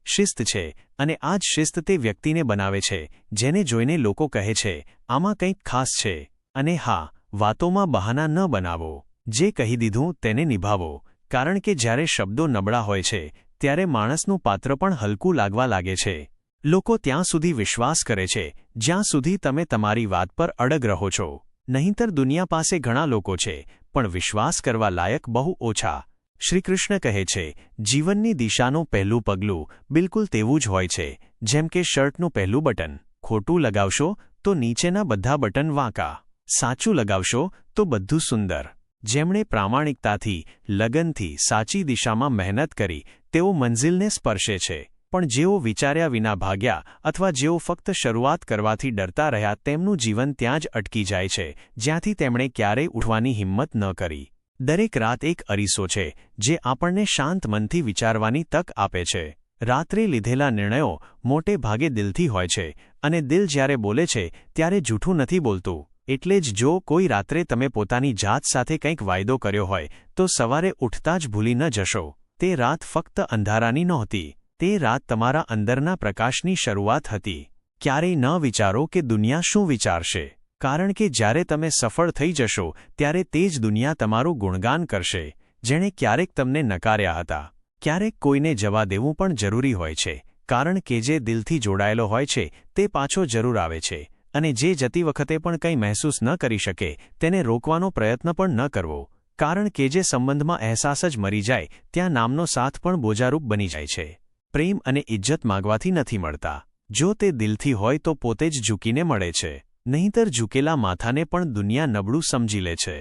શિસ્ત છે, અને આ જ શિસ્ત તે વ્યક્તિને બનાવે છે જેને જોઈને લોકો કહે છે, આમાં કંઈક ખાસ છે. અને હા, વાતોમાં બહાના ન બનાવો. જે કહી દીધું તેને નિભાવો, કારણ કે જ્યારે શબ્દો નબળા હોય છે ત્યારે માણસનું પાત્ર પણ હલકું લાગવા લાગે છે. લોકો ત્યાં સુધી વિશ્વાસ કરે છે જ્યાં સુધી તમે તમારી વાત પર અડગ રહો છો. નહીંતર દુનિયા પાસે ઘણા લોકો છે પણ વિશ્વાસ કરવા લાયક બહુ ઓછા. શ્રીકૃષ્ણ કહે છે, જીવનની દિશાનું પહેલું પગલું બિલકુલ તેવું જ હોય છે જેમ કે શર્ટનું પહેલું બટન. ખોટું લગાવશો તો નીચેના બધા બટન વાંકા. સાચું લગાવશો તો બધું સુંદર. જેમણે પ્રામાણિકતાથી, લગનથી સાચી દિશામાં મહેનત કરી તેઓ મંઝિલને સ્પર્શે છે. પણ જેઓ વિચાર્યા વિના ભાગ્યા અથવા જેઓ ફક્ત શરૂઆત કરવાથી ડરતા રહ્યા તેમનું જીવન ત્યાં જ અટકી જાય છે જ્યાંથી તેમણે ક્યારેય ઉઠવાની હિંમત ન કરી. દરેક રાત એક અરીસો છે જે આપણને શાંત મનથી વિચારવાની તક આપે છે. રાત્રે લીધેલા નિર્ણયો મોટે ભાગે દિલથી હોય છે અને દિલ જ્યારે બોલે છે ત્યારે જૂઠું નથી બોલતું. એટલે જ જો કોઈ રાત્રે તમે પોતાની જાત સાથે કંઈક વાયદો કર્યો હોય તો સવારે ઉઠતા જ ભૂલી ન જશો. તે રાત ફક્ત અંધારાની નહોતી. તે રાત તમારા અંદરના પ્રકાશની શરૂઆત હતી. ક્યારેય ન વિચારો કે દુનિયા શું વિચારશે, કારણ કે જ્યારે તમે સફળ થઈ જશો ત્યારે તે જ દુનિયા તમારું ગુણગાન કરશે જેણે ક્યારેક તમને નકાર્યા હતા. ક્યારેક કોઈને જવા દેવું પણ જરૂરી હોય છે, કારણ કે જે દિલથી જોડાયેલો હોય છે તે પાછો જરૂર આવે છે અને જે જતી વખતે પણ કંઈ મહેસૂસ ન કરી શકે તેને રોકવાનો પ્રયત્ન પણ ન કરવો, કારણ કે જે સંબંધમાં અહેસાસ જ મરી જાય ત્યાં નામનો સાથ પણ બોજારૂપ બની જાય છે. પ્રેમ અને ઇજ્જત માગવાથી નથી મળતા. જો તે દિલથી હોય તો પોતે જ ઝૂકીને મળે છે. નહીંતર ઝૂકેલા માથાને પણ દુનિયા નબળું સમજી લે છે.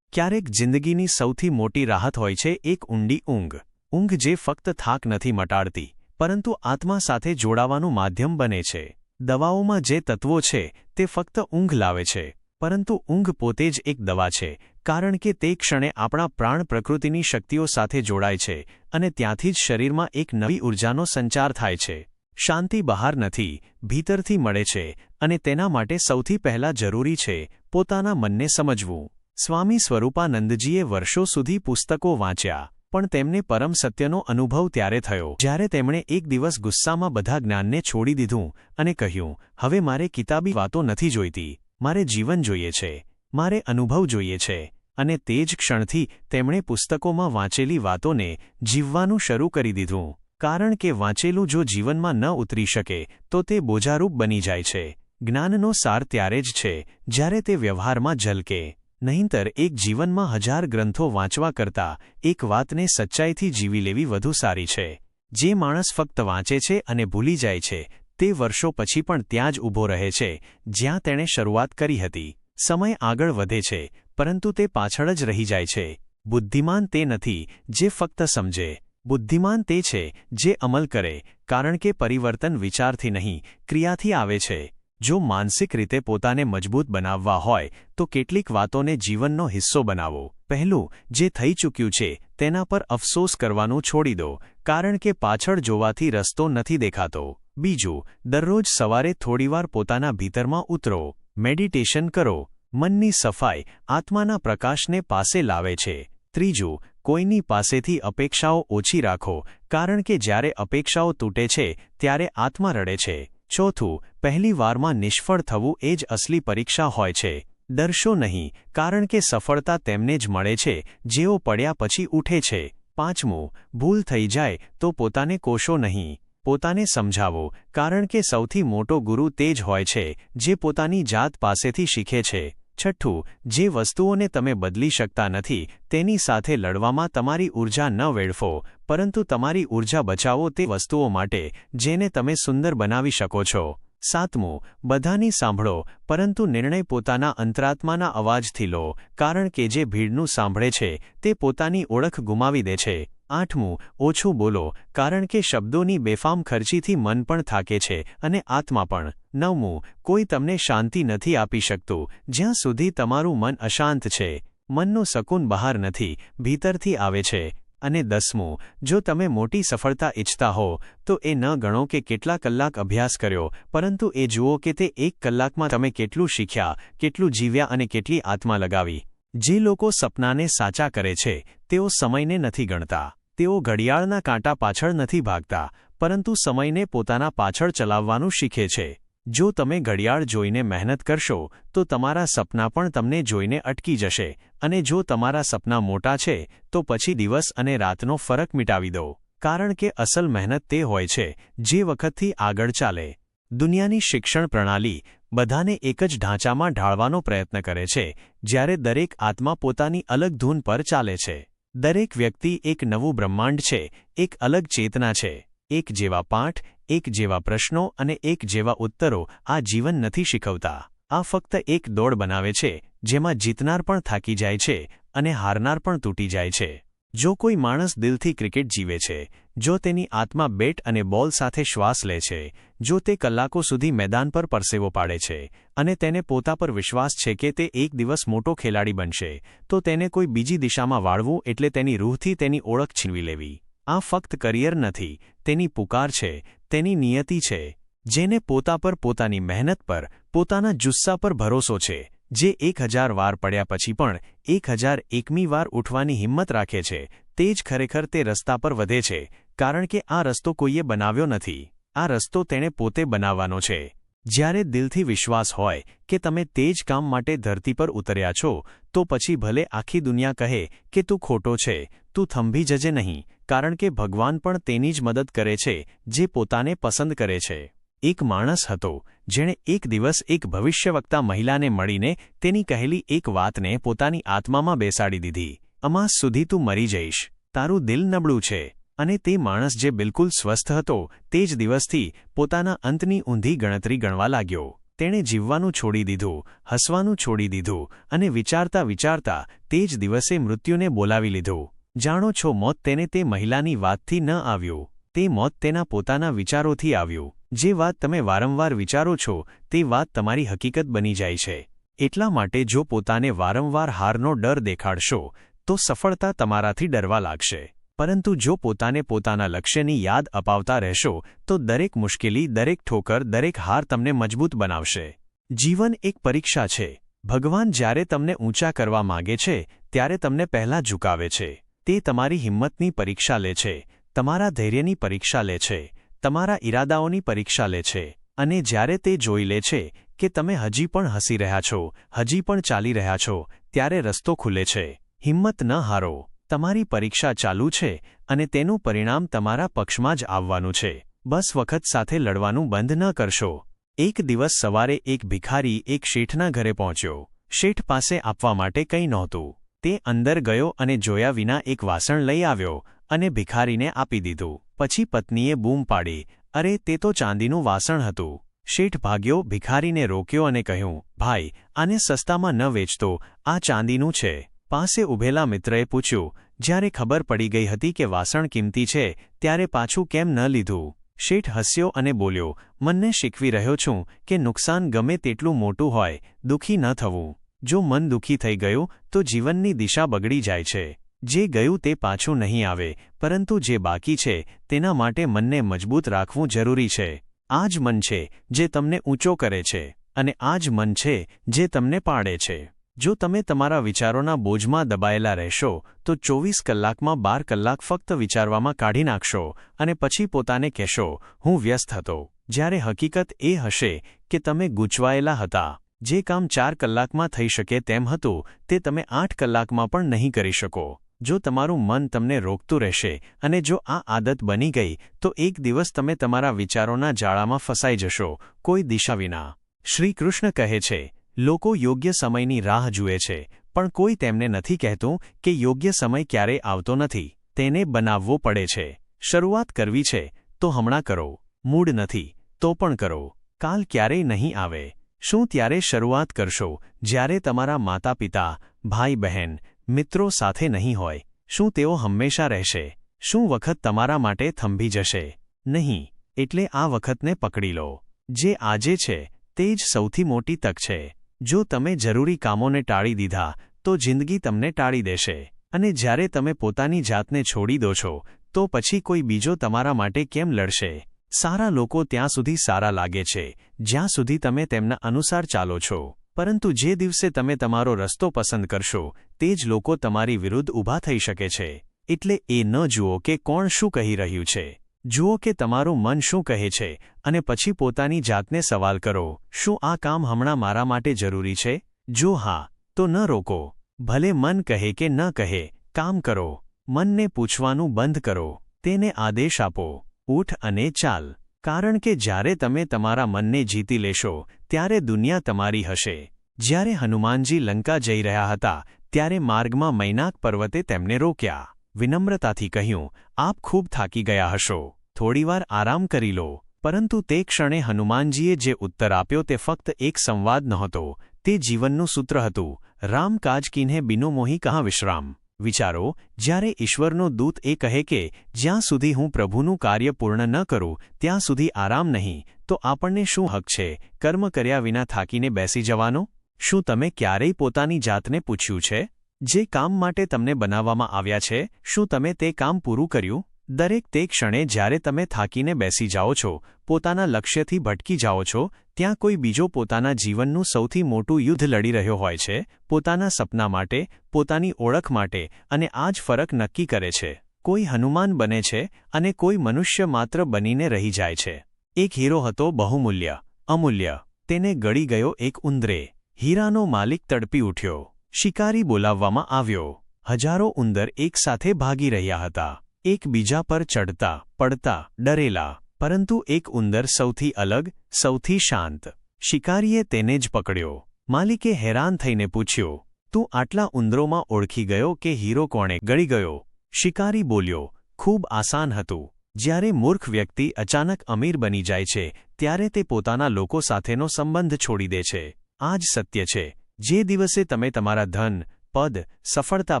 ક્યારેક જિંદગીની સૌથી મોટી રાહત હોય છે એક ઊંડી ઊંઘ. ઊંઘ જે ફક્ત થાક નથી મટાડતી પરંતુ આત્મા સાથે જોડાવાનું માધ્યમ બને છે. દવાઓમાં જે તત્વો છે તે ફક્ત ઊંઘ લાવે છે, પરંતુ ઊંઘ પોતે જ એક દવા છે, કારણ કે તે ક્ષણે આપણા પ્રાણ પ્રકૃતિની શક્તિઓ સાથે જોડાય છે અને ત્યાંથી જ શરીરમાં એક નવી ઊર્જાનો સંચાર થાય છે. શાંતિ બહાર નથી, ભીતરથી મળે છે અને તેના માટે સૌથી પહેલાં જરૂરી છે પોતાના મનને સમજવું. સ્વામી સ્વરૂપાનંદજીએ વર્ષો સુધી પુસ્તકો વાંચ્યા, પણ તેમને પરમ સત્યનો અનુભવ ત્યારે થયો જ્યારે તેમણે એક દિવસ ગુસ્સામાં બધા જ્ઞાનને છોડી દીધું અને કહ્યું, હવે મારે કિતાબી વાતો નથી જોઈતી, મારે જીવન જોઈએ છે, મારે અનુભવ જોઈએ છે. અને તે જ ક્ષણથી તેમણે પુસ્તકોમાં વાંચેલી વાતોને જીવવાનું શરૂ કરી દીધું, કારણ કે વાંચેલું જો જીવનમાં ન ઉતરી શકે તો તે બોજારૂપ બની જાય છે. જ્ઞાનનો સાર ત્યારે જ છે જ્યારે તે વ્યવહારમાં ઝલકે. નહીંતર એક જીવનમાં 1000 ગ્રંથો વાંચવા કરતાં એક વાતને સચ્ચાઈથી જીવી લેવી વધુ સારી છે. જે માણસ ફક્ત વાંચે છે અને ભૂલી જાય છે તે વર્ષો પછી પણ ત્યાં જ ઊભો રહે છે જ્યાં તેણે શરૂઆત કરી હતી. સમય આગળ વધે છે પરંતુ તે પાછળ જ રહી જાય છે. બુદ્ધિમાન તે નથી જે ફક્ત સમજે, બુદ્ધિમાન તે છે જે અમલ કરે, કારણ કે પરિવર્તન વિચારથી નહીં ક્રિયાથી આવે છે. જો માનસિક રીતે પોતાને મજબૂત બનાવવા હોય તો કેટલીક વાતોને જીવનનો હિસ્સો બનાવો. પહેલું, જે થઈ ચૂક્યું છે તેના પર અફસોસ કરવાનું છોડી દો, કારણ કે પાછળ જોવાથી રસ્તો નથી દેખાતો. બીજું, દરરોજ સવારે થોડીવાર પોતાના ભીતરમાં ઉતરો, મેડિટેશન કરો. મનની સફાઈ આત્માના પ્રકાશને પાસે લાવે છે. ત્રીજું, કોઈની પાસેથી અપેક્ષાઓ ઓછી રાખો, કારણ કે જ્યારે અપેક્ષાઓ તૂટે છે ત્યારે આત્મા રડે છે. ચોથું, પહેલી વારમાં નિષ્ફળ થવું એ જ અસલી પરીક્ષા હોય છે. ડરશો નહીં, કારણ કે સફળતા તેમને જ મળે છે જેઓ પડ્યા પછી ઉઠે છે. પાંચમું, ભૂલ થઈ જાય તો પોતાને કોશો નહીં, પોતાને સમજાવો, કારણ કે સૌથી મોટો ગુરુ તે જ હોય છે જે પોતાની જાત પાસેથી શીખે છે. છઠ્ઠું, જે વસ્તુઓને તમે બદલી શકતા નથી તેની સાથે લડવામાં તમારી ઊર્જા ન વેડફો, પરંતુ તમારી ઊર્જા બચાવો તે વસ્તુઓ માટે જેને તમે સુંદર બનાવી શકો છો. સાતમું, બધાની સાંભળો પરંતુ નિર્ણય પોતાના અંતરાત્માના અવાજથી લો, કારણ કે જે ભીડનું સાંભળે છે તે પોતાની ઓળખ ગુમાવી દે છે. આઠમું, ઓછું બોલો, કારણ કે શબ્દોની બેફામ ખર્ચીથી મન પણ થાકે છે અને આત્મા પણ. નવમું, કોઈ તમને શાંતિ નથી આપી શકતું જ્યાં સુધી તમારું મન અશાંત છે. મનનું શકૂન બહાર નથી, ભીતરથી આવે છે. અને 10મું, જો તમે મોટી સફળતા ઈચ્છતા હો તો એ ન ગણો કે કેટલા કલાક અભ્યાસ કર્યો, પરંતુ એ જુઓ કે તે 1 કલાકમાં તમે કેટલું શીખ્યા, કેટલું જીવ્યા અને કેટલી આત્મા લગાવી. જે લોકો સપનાને સાચા કરે છે તેઓ સમયને નથી ગણતા. તેઓ ઘડિયાળના કાંટા પાછળ નથી ભાગતા, પરંતુ સમયને પોતાના પાછળ ચલાવવાનું શીખે છે. જો તમે ઘડિયાળ જોઈને મહેનત કરશો તો તમારા સપના પણ તમને જોઈને અટકી જશે, અને જો તમારા સપના મોટા છે તો પછી દિવસ અને રાતનો ફરક મિટાવી દો, કારણ કે અસલ મહેનત તે હોય છે જે વખતથી આગળ ચાલે. દુનિયાની શિક્ષણ પ્રણાલી બધાને એક જ ઢાંચામાં ઢાળવાનો પ્રયત્ન કરે છે, જ્યારે દરેક આત્મા પોતાની અલગ ધૂન પર ચાલે છે. દરેક વ્યક્તિ એક નવું બ્રહ્માંડ છે, એક અલગ ચેતના છે. એક જેવા પાઠ, એક જેવા પ્રશ્નો અને એક જેવા ઉત્તરો આ જીવન નથી શીખવતા. આ ફક્ત એક દોડ બનાવે છે જેમાં જીતનાર પણ થાકી જાય છે અને હારનાર પણ તૂટી જાય છે. જો કોઈ માણસ દિલથી ક્રિકેટ જીવે છે, જો તેની આત્મા બેટ અને બોલ સાથે શ્વાસ લે છે, જો તે કલાકો સુધી મેદાન પર પરસેવો પાડે છે અને તેને પોતા પર વિશ્વાસ છે કે તે એક દિવસ મોટો ખેલાડી બનશે, તો તેને કોઈ બીજી દિશામાં વાળવું એટલે તેની રૂહથી તેની ઓળખ છીનવી લેવી. આ ફક્ત કરિયર નથી, તેની પુકાર છે, તેની નિયતિ છે. જેને પોતા પર, પોતાની મહેનત પર, પોતાના જુસ્સા પર ભરોસો છે, જે 1000 વાર પડ્યા પછી પણ 1001મી વાર ઉઠવાની હિંમત રાખે છે, તે જ ખરેખર તે રસ્તા પર વધે છે. કારણ કે આ રસ્તો કોઈએ બનાવ્યો નથી, આ રસ્તો તેણે પોતે બનાવવાનો છે. જ્યારે દિલથી વિશ્વાસ હોય કે તમે તે જ કામ માટે ધરતી પર ઉતર્યા છો, તો પછી ભલે આખી દુનિયા કહે કે તું ખોટો છે, તું થંભી જજે નહીં, કારણ કે ભગવાન પણ તેની જ મદદ કરે છે જે પોતાને પસંદ કરે છે. એક માણસ હતો જેણે એક દિવસ એક ભવિષ્યવક્તા મહિલાને મળીને તેની કહેલી એક વાતને પોતાની આત્મામાં બેસાડી દીધી. અમાસ સુધી તું મરી જઈશ, તારું દિલ નબળું છે. અને તે માણસ જે બિલકુલ સ્વસ્થ હતો, તે જ દિવસથી પોતાના અંતની ઊંધી ગણતરી ગણવા લાગ્યો. તેણે જીવવાનું છોડી દીધું, હસવાનું છોડી દીધું અને વિચારતા વિચારતા તે જ દિવસે મૃત્યુને બોલાવી લીધું. જાણો છો, મોત તેને તે મહિલાની વાતથી ન આવ્યું, તે મોત તેના પોતાના વિચારોથી આવ્યું. જે વાત તમે વારંવાર વિચારો છો, તે વાત તમારી હકીકત બની જાય છે. એટલા માટે જો પોતાને વારંવાર હારનો ડર દેખાડશો, તો સફળતા તમારાથી ડરવા લાગશે. પરંતુ જો પોતાને પોતાના લક્ષ્યની યાદ અપાવતા રહેશો, તો દરેક મુશ્કેલી, દરેક ઠોકર, દરેક હાર તમને મજબૂત બનાવશે. જીવન એક પરીક્ષા છે. ભગવાન જ્યારે તમને ઊંચા કરવા માંગે છે, ત્યારે તમને પહેલાં ઝુકાવે છે. તે તમારી હિંમતની પરીક્ષા લે છે, તમારા ધૈર્યની પરીક્ષા લે છે, તમારા ઈરાદાઓની પરીક્ષા લે છે. અને જ્યારે તે જોઈ લે છે કે તમે હજી પણ હસી રહ્યા છો, હજી પણ ચાલી રહ્યા છો, ત્યારે રસ્તો ખુલે છે. હિંમત ન હારો, તમારી પરીક્ષા ચાલુ છે અને તેનું પરિણામ તમારા પક્ષમાં જ આવવાનું છે. બસ વખત સાથે લડવાનું બંધ ન કરશો. એક દિવસ સવારે એક ભિખારી એક શેઠના ઘરે પહોંચ્યો. શેઠ પાસે આપવા માટે કંઈ નહોતું. તે અંદર ગયો અને જોયા વિના એક વાસણ લઈ આવ્યો અને ભિખારીને આપી દીધું. પછી પત્નીએ બૂમ પાડી, અરે, તે તો ચાંદીનું વાસણ હતું. શેઠ ભાગ્યો, ભિખારીને રોક્યો અને કહ્યું, ભાઈ, આને સસ્તામાં ન વેચતો, આ ચાંદીનું છે. પાસે ઊભેલા મિત્રએ પૂછ્યું, જ્યારે ખબર પડી ગઈ હતી કે વાસણ કિંમતી છે, ત્યારે પાછું કેમ ન લીધું? શેઠ હસ્યો અને બોલ્યો, મનને શીખવી રહ્યો છું કે નુકસાન ગમે તેટલું મોટું હોય, દુઃખી ન થવું. જો મન દુઃખી થઈ ગયું તો જીવનની દિશા બગડી જાય છે. જે ગયું તે પાછું નહીં આવે, પરંતુ જે બાકી છે તેના માટે મનને મજબૂત રાખવું જરૂરી છે. આ જ મન છે જે તમને ઊંચો કરે છે અને આ જ મન છે જે તમને પાડે છે. જો તમે તમારા વિચારોના બોજમાં દબાયેલા રહેશો, તો 24 કલાકમાં 12 કલાક ફક્ત વિચારવામાં કાઢી નાખશો અને પછી પોતાને કહેશો, હું વ્યસ્ત હતો. જ્યારે હકીકત એ હશે કે તમે ગૂંચવાયેલા હતા. જે કામ 4 કલાકમાં થઈ શકે તેમ હતું, તે તમે 8 કલાકમાં પણ નહીં કરી શકો. જો તમારું મન તમને રોકતું રહેશે અને જો આ આદત બની ગઈ, તો એક દિવસ તમે તમારા વિચારોના જાળામાં ફસાઈ જશો, કોઈ દિશા વિના. શ્રી કૃષ્ણ કહે છે, લોકો યોગ્ય સમયની રાહ જુએ છે, પણ કોઈ તેમને નથી કહેતું કે યોગ્ય સમય ક્યારેય આવતો નથી. તેને બનાવવો પડે છે. શરૂઆત કરવી છે તો હમણાં કરો. મૂડ નથી તો પણ કરો. કાલ ક્યારેય નહીં આવે. શું ત્યારે શરૂઆત કરશો જ્યારે તમારા માતા-પિતા, ભાઈ-બહેન, મિત્રો સાથે નહીં હોય? શું તેઓ હંમેશા રહેશે? શું વખત તમારા માટે થંભી જશે? નહીં. એટલે આ વખતને પકડી લો. જે આજે છે તે જ સૌથી મોટી તક છે. જો તમે જરૂરી કામોને ટાળી દીધા, તો જિંદગી તમને ટાળી દેશે. અને જ્યારે તમે પોતાની જાતને છોડી દો છો, તો પછી કોઈ બીજો તમારા માટે કેમ લડશે? સારા લોકો ત્યાં સુધી સારા લાગે છે જ્યાં સુધી તમે તેમના અનુસાર ચાલો છો. પરંતુ જે દિવસે તમે તમારો રસ્તો પસંદ કરશો, તે જ લોકો તમારી વિરુદ્ધ ઊભા થઈ શકે છે. એટલે એ ન જુઓ કે કોણ શું કહી રહ્યું છે. જુઓ કે તમારું મન શું કહે છે અને પછી પોતાની જાતને સવાલ કરો, શું આ કામ હમણાં મારા માટે જરૂરી છે? જો હા, તો ન રોકો. ભલે મન કહે કે ન કહે, કામ કરો. મનને પૂછવાનું બંધ કરો. તેને આદેશ આપો, ઉઠ અને ચાલ. કારણ કે જ્યારે તમે તમારા મનને જીતી લેશો, ત્યારે દુનિયા તમારી હશે. જ્યારે હનુમાનજી લંકા જઈ રહ્યા હતા, ત્યારે માર્ગમાં મૈનાક પર્વતે તેમને રોક્યા. વિનમ્રતાથી કહ્યું, આપ ખૂબ થાકી ગયા હશો, થોડીવાર આરામ કરી લો. પરંતુ તે ક્ષણે હનુમાનજીએ જે ઉત્તર આપ્યો તે ફક્ત એક સંવાદ નહોતો, તે જીવનનું સૂત્ર હતું, રામ કાજ કિન્હે બિનો મોહી કહાં વિશ્રામ. વિચારો, જ્યારે ઈશ્વરનો દૂત એ કહે કે જ્યાં સુધી હું પ્રભુનું કાર્ય પૂર્ણ ન કરું ત્યાં સુધી આરામ નહીં, તો આપણને શું હક છે કર્મ કર્યા વિના થાકીને બેસી જવાનો? શું તમે ક્યારેય પોતાની જાતને પૂછ્યું છે, જે કામ માટે તમને બનાવવામાં આવ્યા છે, શું તમે તે કામ પૂરું કર્યું? દરેક તે ક્ષણે જ્યારે તમે થાકીને બેસી જાઓ છો, પોતાના લક્ષ્યથી ભટકી જાઓ છો, ત્યાં કોઈ બીજો પોતાના જીવનનું સૌથી મોટું યુદ્ધ લડી રહ્યો હોય છે, પોતાના સપના માટે, પોતાની ઓળખ માટે, અને આ જ ફરક નક્કી કરે છે. કોઈ હનુમાન બને છે અને કોઈ મનુષ્ય માત્ર બનીને રહી જાય છે. એક હીરો હતો બહુમૂલ્ય, અમૂલ્ય. તેને ગળી ગયો એક ઉંદરે. હીરાનો માલિક તડપી ઉઠ્યો. શિકારી બોલાવવામાં આવ્યો. હજારો ઉંદર એકસાથે ભાગી રહ્યા હતા, એકબીજા પર ચડતા, પડતા, ડરેલા. પરંતુ એક ઉંદર સૌથી અલગ, સૌથી શાંત. શિકારીએ તેને જ પકડ્યો. માલિકે હેરાન થઈને પૂછ્યું, તું આટલા ઉંદરોમાં ઓળખી ગયો કે હીરો કોણે ગળી ગયો? શિકારી બોલ્યો, ખૂબ આસાન હતું. જ્યારે મૂર્ખ વ્યક્તિ અચાનક અમીર બની જાય છે ત્યારે તે પોતાના લોકો સાથેનો સંબંધ છોડી દે છે. આ જ સત્ય છે. જે દિવસે તમે તમારા ધન, પદ, સફળતા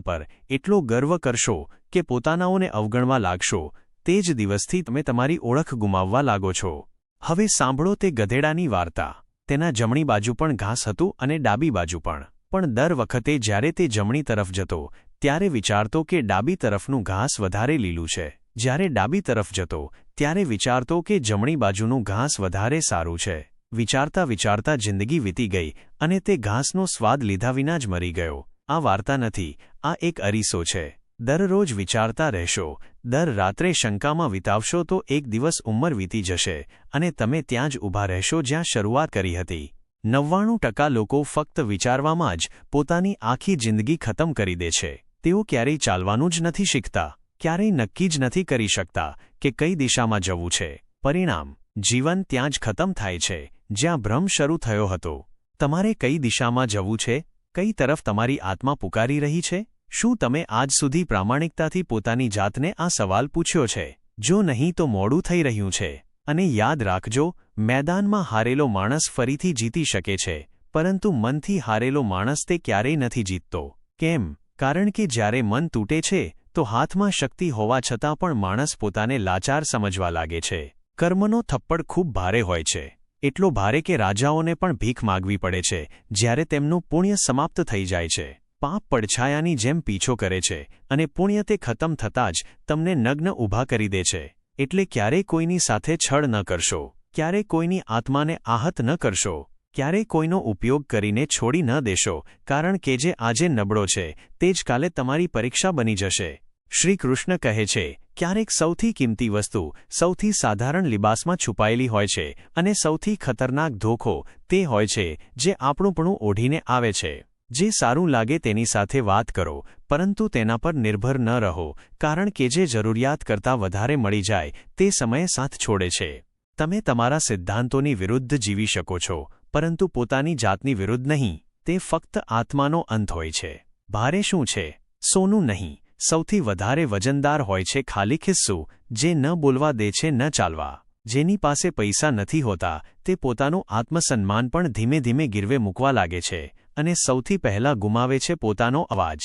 પર એટલો ગર્વ કરશો કે પોતાનાઓને અવગણવા લાગશો, તે જ દિવસથી તમે તમારી ઓળખ ગુમાવવા લાગો છો. હવે સાંભળો તે ગધેડાની વાર્તા. તેના જમણી બાજુ પણ ઘાસ હતું અને ડાબી બાજુ પણ. પણ દર વખતે જ્યારે તે જમણી તરફ જતો ત્યારે વિચારતો કે ડાબી તરફનું ઘાસ વધારે લીલું છે. જ્યારે ડાબી તરફ જતો ત્યારે વિચારતો કે જમણી બાજુનું ઘાસ વધારે સારું છે. વિચારતા વિચારતા જિંદગી વીતી ગઈ અને તે ઘાસનો સ્વાદ લીધા વિના જ મરી ગયો. આ વાર્તા નથી, આ એક અરીસો છે. દરરોજ વિચારતા રહેશો, દર રાત્રે શંકામાં વિતાવશો તો એક દિવસ ઉંમર વીતી જશે અને તમે ત્યાં જ ઊભા રહેશો જ્યાં શરૂઆત કરી હતી. 99% લોકો ફક્ત વિચારવામાં જ પોતાની આખી જિંદગી ખતમ કરી દે છે. તેઓ ક્યારેય ચાલવાનું જ નથી શીખતા, ક્યારેય નક્કી જ નથી કરી શકતા કે કઈ દિશામાં જવું છે. પરિણામ, જીવન ત્યાં જ ખતમ થાય છે જ્યાં ભ્રમ શરૂ થયો હતો. તમારે કઈ દિશામાં જવું છે? કઈ તરફ તમારી આત્મા પુકારી રહી છે? શું તમે આજ સુધી પ્રામાણિકતાથી પોતાની જાતને આ સવાલ પૂછ્યો છે? જો નહીં તો મોડું થઈ રહ્યું છે. અને યાદ રાખજો, મેદાનમાં હારેલો માણસ ફરીથી જીતી શકે છે, પરંતુ મનથી હારેલો માણસ તે ક્યારેય નથી જીતતો. કેમ? કારણ કે જ્યારે મન તૂટે છે તો હાથમાં શક્તિ હોવા છતાં પણ માણસ પોતાને લાચાર સમજવા લાગે છે. કર્મનો થપ્પડ ખૂબ ભારે હોય છે. એટલો ભારે કે રાજાઓને પણ ભીખ માગવી પડે છે જ્યારે તેમનું પુણ્ય સમાપ્ત થઈ જાય છે. પાપ પડછાયાની જેમ પીછો કરે છે અને પુણ્ય તે ખતમ થતાં જ તમને નગ્ન ઊભા કરી દે છે. એટલે ક્યારેય કોઈની સાથે છળ ન કરશો, ક્યારેય કોઈની આત્માને આહત ન કરશો, ક્યારેય કોઈનો ઉપયોગ કરીને છોડી ન દેશો, કારણ કે જે આજે નબળો છે તે જ કાલે તમારી પરીક્ષા બની જશે. શ્રી કૃષ્ણ કહે છે, ક્યારેક સૌથી કિંમતી વસ્તુ સૌથી સાધારણ લિબાસમાં છુપાયેલી હોય છે અને સૌથી ખતરનાક ધોખો તે હોય છે જે આપણુંપણું ઓઢીને આવે છે. જે સારું લાગે તેની સાથે વાત કરો, પરંતુ તેના પર નિર્ભર ન રહો, કારણ કે જે જરૂરિયાત કરતાં વધારે મળી જાય તે સમયે સાથ છોડે છે. તમે તમારા સિદ્ધાંતોની વિરુદ્ધ જીવી શકો છો, પરંતુ પોતાની જાતની વિરુદ્ધ નહીં. તે ફક્ત આત્માનો અંત હોય છે. ભારે શું છે? સોનું નહીં. સૌથી વધારે વજનદાર હોય છે ખાલી ખિસ્સું, જે ન બોલવા દે છે ન ચાલવા. જેની પાસે પૈસા નથી હોતા તે પોતાનું આત્મસન્માન પણ ધીમે ધીમે ગીરવે મૂકવા લાગે છે અને સૌથી પહેલાં ગુમાવે છે પોતાનો અવાજ.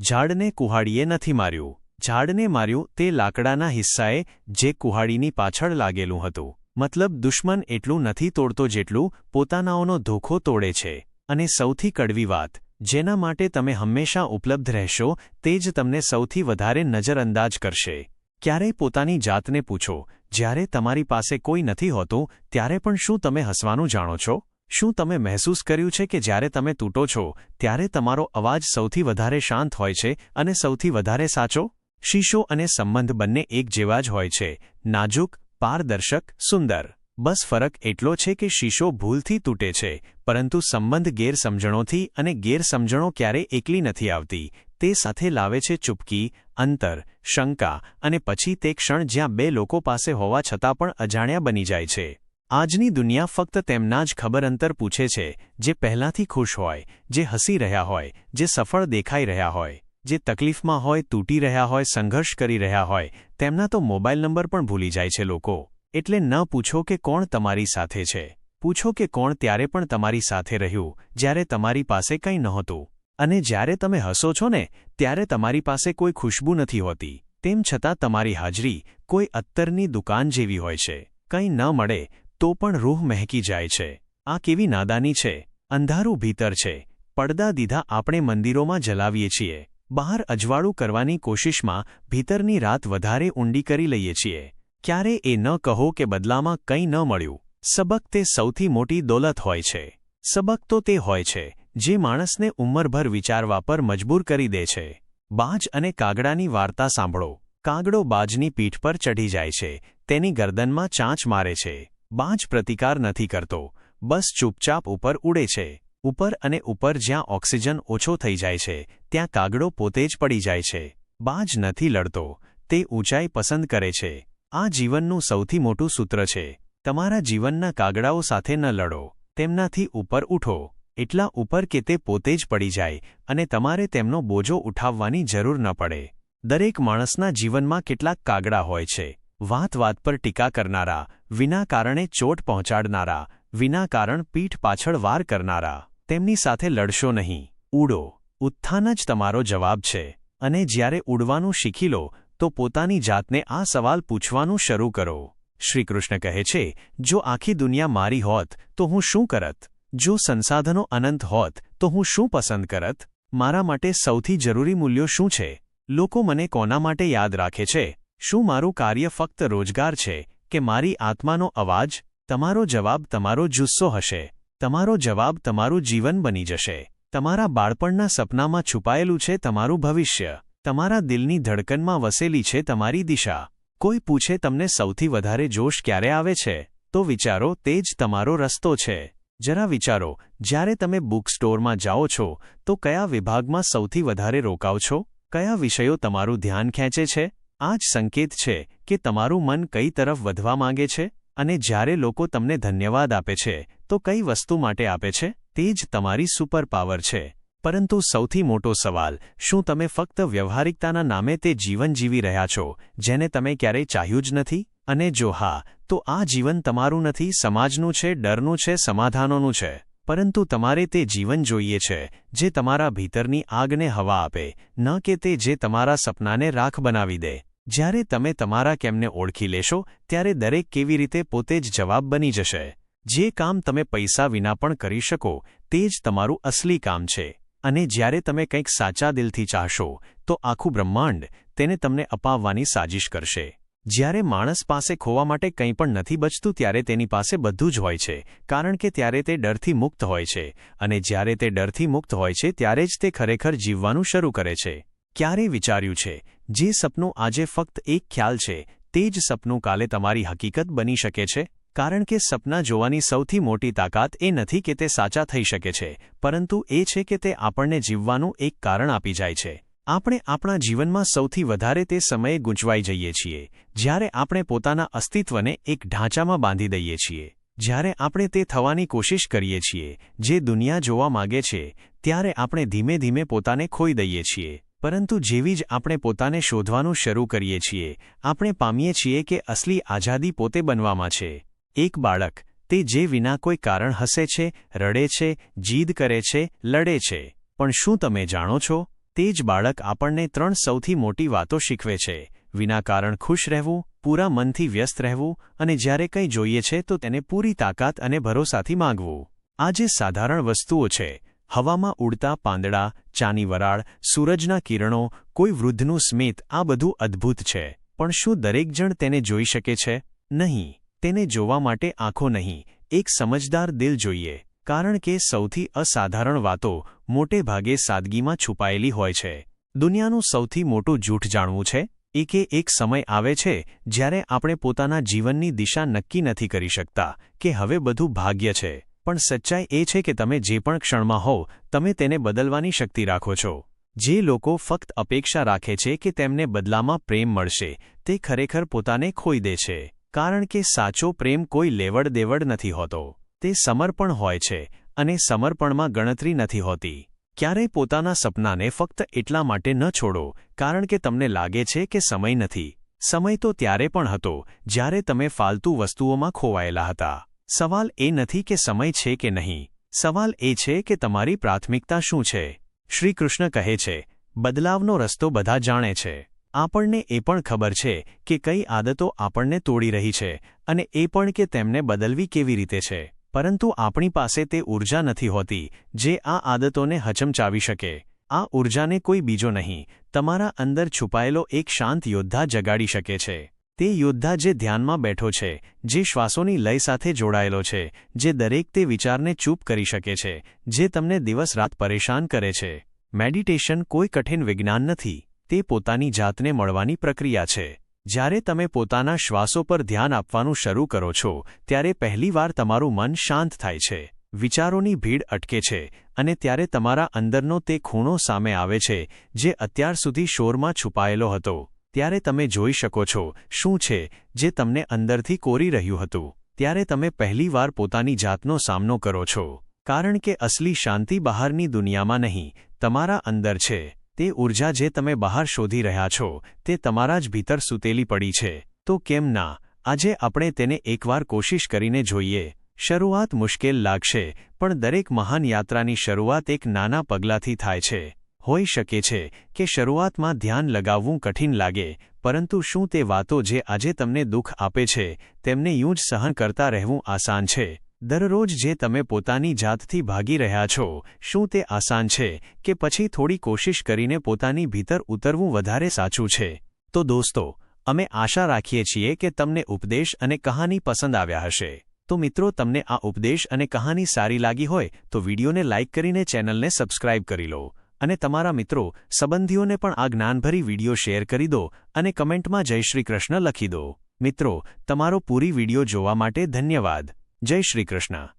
ઝાડને કુહાડીએ નથી માર્યું. ઝાડને માર્યું તે લાકડાના હિસ્સાએ જે કુહાડીની પાછળ લાગેલું હતું. મતલબ દુશ્મન એટલું નથી તોડતો જેટલું પોતાનાઓનો ધોખો તોડે છે. અને સૌથી કડવી વાત, જેના માટે તમે હંમેશા ઉપલબ્ધ રહેશો તે જ તમને સૌથી વધારે નજરઅંદાજ કરશે. ક્યારેય પોતાની જાતને પૂછો, જ્યારે તમારી પાસે કોઈ નથી હોતું ત્યારે પણ શું તમે હસવાનું જાણો છો? શું તમે મહેસૂસ કર્યું છે કે જ્યારે તમે તૂટો છો ત્યારે તમારો અવાજ સૌથી વધારે શાંત હોય છે અને સૌથી વધારે સાચો? શીશો અને સંબંધ બંને એક જેવા જ હોય છે, નાજુક, પારદર્શક, સુંદર. બસ ફરક એટલો છે કે શીશો ભૂલથી તૂટે છે, પરંતુ સંબંધ ગેરસમજણોથી, અને ગેરસમજણો ક્યારે એકલી નથી આવતી. તે સાથે લાવે છે ચૂપકી, અંતર, શંકા, અને પછી તે ક્ષણ જ્યાં બે લોકો પાસે હોવા છતાં પણ અજાણ્યા બની જાય છે. આજની દુનિયા ફક્ત તેમના જ ખબર અંતર પૂછે છે જે પહેલાંથી ખુશ હોય, જે હસી રહ્યા હોય, જે સફળ દેખાઈ રહ્યા હોય, જે તકલીફમાં હોય, તૂટી રહ્યા હોય, સંઘર્ષ કરી રહ્યા હોય. તેમના તો મોબાઈલ નંબર પણ ભૂલી જાય છે લોકો. એટલે ન પૂછો કે કોણ તમારી સાથે છે. પૂછો કે કોણ ત્યારે પણ તમારી સાથે રહ્યું જ્યારે તમારી પાસે કંઈ નહોતું, અને જ્યારે તમે હસો છો ને ત્યારે તમારી પાસે કોઈ ખુશ્બુ નથી હોતી, તેમ છતાં તમારી હાજરી કોઈ અત્તરની દુકાન જેવી હોય છે. કંઈ ન મળે તો પણ રૂહ મહેકી જાય છે. આ કેવી નાદાની છે! અંધારું ભીતર છે, પડદા દીધા આપણે મંદિરોમાં જલાવીએ છીએ, બહાર અજવાળું કરવાની કોશિશમાં ભીતરની રાત વધારે ઊંડી કરી લઈએ છીએ. ક્યારે એ ન કહો કે બદલામાં કંઈ ન મળ્યું. સબક તે સૌથી મોટી દોલત હોય છે. સબક તો તે હોય છે જે માણસને ઉંમરભર વિચારવા પર મજબૂર કરી દે છે. બાજ અને કાગડાની વાર્તા સાંભળો. કાગડો બાજની પીઠ પર ચઢી જાય છે, તેની ગરદનમાં ચાંચ મારે છે. બાજ પ્રતિકાર નથી કરતો, બસ ચૂપચાપ ઉપર ઉડે છે. ઉપર અને ઉપર જ્યાં ઓક્સિજન ઓછો થઈ જાય છે ત્યાં કાગડો પોતે જ પડી જાય છે. બાજ નથી લડતો, તે ઊંચાઈ પસંદ કરે છે. આ જીવનનું સૌથી મોટું સૂત્ર છે. તમારા જીવનના કાગડાઓ સાથે ન લડો, તેમનાથી ઉપર ઉઠો, એટલા ઉપર કે તે પોતે જ પડી જાય અને તમારે તેમનો બોજો ઉઠાવવાની જરૂર ન પડે. દરેક માણસના જીવનમાં કેટલાક કાગડા હોય છે. વાત વાત પર ટીકા કરનારા, વિના કારણે ચોટ પહોંચાડનારા, વિના કારણ પીઠ પાછળ વાર કરનારા. તેમની સાથે લડશો નહીં. ઉડો. ઉત્થાન જ તમારો જવાબ છે. અને જ્યારે ઉડવાનું શીખી લો તો પોતાની જાતને આ સવાલ પૂછવાનું શરૂ કરો. શ્રીકૃષ્ણ કહે છે, જો આખી દુનિયા મારી હોત તો હું શું કરત? જો સંસાધનો અનંત હોત તો હું શું પસંદ કરત? મારા માટે સૌથી જરૂરી મૂલ્યો શું છે? લોકો મને કોના માટે યાદ રાખે છે? શું મારું કાર્ય ફક્ત રોજગાર છે કે મારી આત્માનો અવાજ? તમારો જવાબ તમારો જુસ્સો હશે. તમારો જવાબ તમારું જીવન બની જશે. તમારા બાળપણના સપનામાં છુપાયેલું છે તમારું ભવિષ્ય. તમારા દિલની ધડકનમાં વસેલી છે તમારી દિશા. કોઈ પૂછે તમને સૌથી વધારે જોશ ક્યારે આવે છે, તો વિચારો તે જ તમારો રસ્તો છે. જરા વિચારો, જ્યારે તમે બુક સ્ટોરમાં જાઓ છો તો કયા વિભાગમાં સૌથી વધારે રોકાવ છો? કયા વિષયો તમારું ધ્યાન ખેંચે છે? આ જ સંકેત છે કે તમારું મન કઈ તરફ વધવા માંગે છે. અને જ્યારે લોકો તમને ધન્યવાદ આપે છે તો કઈ વસ્તુ માટે આપે છે? તે જ તમારી સુપર પાવર છે. પરંતુ સૌથી મોટો સવાલ, શું તમે ફક્ત વ્યવહારિકતાના નામે તે જીવન જીવી રહ્યા છો જેને તમે ક્યારેય ચાહ્યું જ નથી? અને જો હા, તો આ જીવન તમારું નથી, સમાજનું છે, ડરનું છે, સમાધાનોનું છે. પરંતુ તમારે તે જીવન જોઈએ છે જે તમારા ભીતરની આગને હવા આપે, ન કે તે જે તમારા સપનાને રાખ બનાવી દે. જ્યારે તમે તમારા કેમને ઓળખી લેશો ત્યારે દરેક કેવી રીતે પોતે જ જવાબ બની જશે. જે કામ તમે પૈસા વિના પણ કરી શકો તે જ તમારું અસલી કામ છે. અને જ્યારે તમે કંઈક સાચા દિલથી ચાહશો તો આખું બ્રહ્માંડ તેને તમને અપાવવાની સાજિશ કરશે. જ્યારે માણસ પાસે ખોવા માટે કંઈ પણ નથી બચતું ત્યારે તેની પાસે બધું જ હોય છે, કારણ કે ત્યારે તે ડરથી મુક્ત હોય છે. અને જ્યારે તે ડરથી મુક્ત હોય છે ત્યારે જ તે ખરેખર જીવવાનું શરૂ કરે છે. ક્યારે વિચાર્યું છે, જે સપનું આજે ફક્ત એક ખ્યાલ છે તે જ સપનું કાલે તમારી હકીકત બની શકે છે? કારણ કે સપના જોવાની સૌથી મોટી તાકાત એ નથી કે તે સાચા થઈ શકે છે, પરંતુ એ છે કે તે આપણને જીવવાનું એક કારણ આપી જાય છે. આપણે આપણા જીવનમાં સૌથી વધારે તે સમયે ગૂંચવાઈ જઈએ છીએ જ્યારે આપણે પોતાના અસ્તિત્વને એક ઢાંચામાં બાંધી દઈએ છીએ. જ્યારે આપણે તે થવાની કોશિશ કરીએ છીએ જે દુનિયા જોવા માંગે છે, ત્યારે આપણે ધીમે ધીમે પોતાને ખોઈ દઈએ છીએ. પરંતુ જેવી જ આપણે પોતાને શોધવાનું શરૂ કરીએ છીએ, આપણે પામીએ છીએ કે અસલી આઝાદી પોતે બનવામાં છે. એક બાળક, તે જે વિના કોઈ કારણ હસે છે, રડે છે, જીદ કરે છે, લડે છે. પણ શું તમે જાણો છો, તે જ બાળક આપણને 3 સૌથી મોટી વાતો શીખવે છે: વિના કારણ ખુશ રહેવું, પૂરા મનથી વ્યસ્ત રહેવું, અને જ્યારે કંઈ જોઈએ છે તો તેને પૂરી તાકાત અને ભરોસાથી માંગવું. આ જે સાધારણ વસ્તુઓ છે, હવામાં ઉડતા પાંદડા, ચાની વરાળ, સૂરજના કિરણો, કોઈ વૃદ્ધનું સ્મિત, આ બધું અદ્ભુત છે. પણ શું દરેક જણ તેને જોઈ શકે છે? નહીં. તેને જોવા માટે આંખો નહીં, એક સમજદાર દિલ જોઈએ. કારણ કે સૌથી અસાધારણ વાતો મોટે ભાગે સાદગીમાં છુપાયેલી હોય છે. દુનિયાનું સૌથી મોટું જૂઠ જાણવું છે એ કે એક સમય આવે છે જ્યારે આપણે પોતાના જીવનની દિશા નક્કી નથી કરી શકતા, કે હવે બધું ભાગ્ય છે. પણ સચ્ચાઈ એ છે કે તમે જે પણ ક્ષણમાં હો, તમે તેને બદલવાની શક્તિ રાખો છો. જે લોકો ફક્ત અપેક્ષા રાખે છે કે તેમને બદલામાં પ્રેમ મળશે, તે ખરેખર પોતાને ખોઈ દે છે. કારણ કે સાચો પ્રેમ કોઈ લેવડ દેવડ નથી હોતો. તે સમર્પણ હોય છે, અને સમર્પણમાં ગણતરી નથી હોતી. ક્યારેય પોતાના સપનાને ફક્ત એટલા માટે ન છોડો કારણ કે તમને લાગે છે કે સમય નથી. સમય તો ત્યારે પણ હતો જ્યારે તમે ફાલતુ વસ્તુઓમાં ખોવાયેલા હતા. સવાલ એ નથી કે સમય છે કે નહીં, સવાલ એ છે કે તમારી પ્રાથમિકતા શું છે. શ્રી કૃષ્ણ કહે છે, બદલાવનો રસ્તો બધા જાણે છે. આપણને એ પણ ખબર છે કે કઈ આદતો આપણને તોડી રહી છે અને એ પણ કે તેમને બદલવી કેવી રીતે છે, પરંતુ આપણી પાસે તે ઊર્જા નથી હોતી જે આ આદતોને હચમચાવી શકે. આ ઊર્જાને કોઈ બીજો નહીં, તમારા અંદર છુપાયેલો એક શાંત યોદ્ધા જગાડી શકે છે. તે યોદ્ધા જે ધ્યાનમાં બેઠો છે, જે શ્વાસોની લય સાથે જોડાયેલો છે, જે દરેક તે વિચારને ચૂપ કરી શકે છે જે તમને દિવસ-રાત પરેશાન કરે છે. મેડિટેશન કોઈ કઠિન વિજ્ઞાન નથી, તે પોતાની જાતને મળવાની પ્રક્રિયા છે. જ્યારે તમે પોતાના શ્વાસો પર ધ્યાન આપવાનું શરૂ કરો છો ત્યારે પહેલીવાર તમારું મન શાંત થાય છે, વિચારોની ભીડ અટકે છે અને ત્યારે તમારા અંદરનો તે ખૂણો સામે આવે છે જે અત્યાર સુધી શોરમાં છુપાયેલો હતો. ત્યારે તમે જોઈ શકો છો શું છે જે તમને અંદરથી કોરી રહ્યું હતું. ત્યારે તમે પહેલીવાર પોતાની જાતનો સામનો કરો છો, કારણ કે અસલી શાંતિ બહારની દુનિયામાં નહીં, તમારા અંદર છે. તે ઊર્જા જે તમે બહાર શોધી રહ્યા છો તે તમારા જ ભીતર સૂતેલી પડી છે. તો કેમ ના, આજે આપણે તેને એકવાર કોશિશ કરીને જોઈએ. શરૂઆત મુશ્કેલ લાગશે, પણ દરેક મહાન યાત્રાની શરૂઆત એક નાના પગલાંથી થાય છે. હોઈ શકે છે કે શરૂઆતમાં ધ્યાન લગાવવું કઠિન લાગે, પરંતુ શું તે વાતો જે આજે તમને દુઃખ આપે છે તેમને યું જ સહન કરતા રહેવું આસાન છે? દરરોજ જે તમે પોતાની જાતથી ભાગી રહ્યા છો, શું તે આસાન છે કે પછી થોડી કોશિશ કરીને પોતાની ભીતર ઉતરવું વધારે સાચું છે? તો દોસ્તો, અમે આશા રાખીએ છીએ કે તમને ઉપદેશ અને કહાની પસંદ આવ્યા હશે. તો મિત્રો, તમને આ ઉપદેશ અને કહાની સારી લાગી હોય તો વિડીયોને લાઇક કરીને ચેનલને સબસ્ક્રાઇબ કરી લો અને તમારા મિત્રો, સંબંધીઓને પણ આ જ્ઞાનભરી વિડીયો શેર કરી દો અને કમેન્ટમાં જય શ્રી કૃષ્ણ લખી દો. મિત્રો, તમારો પૂરી વિડીયો જોવા માટે ધન્યવાદ. જય શ્રી કૃષ્ણ.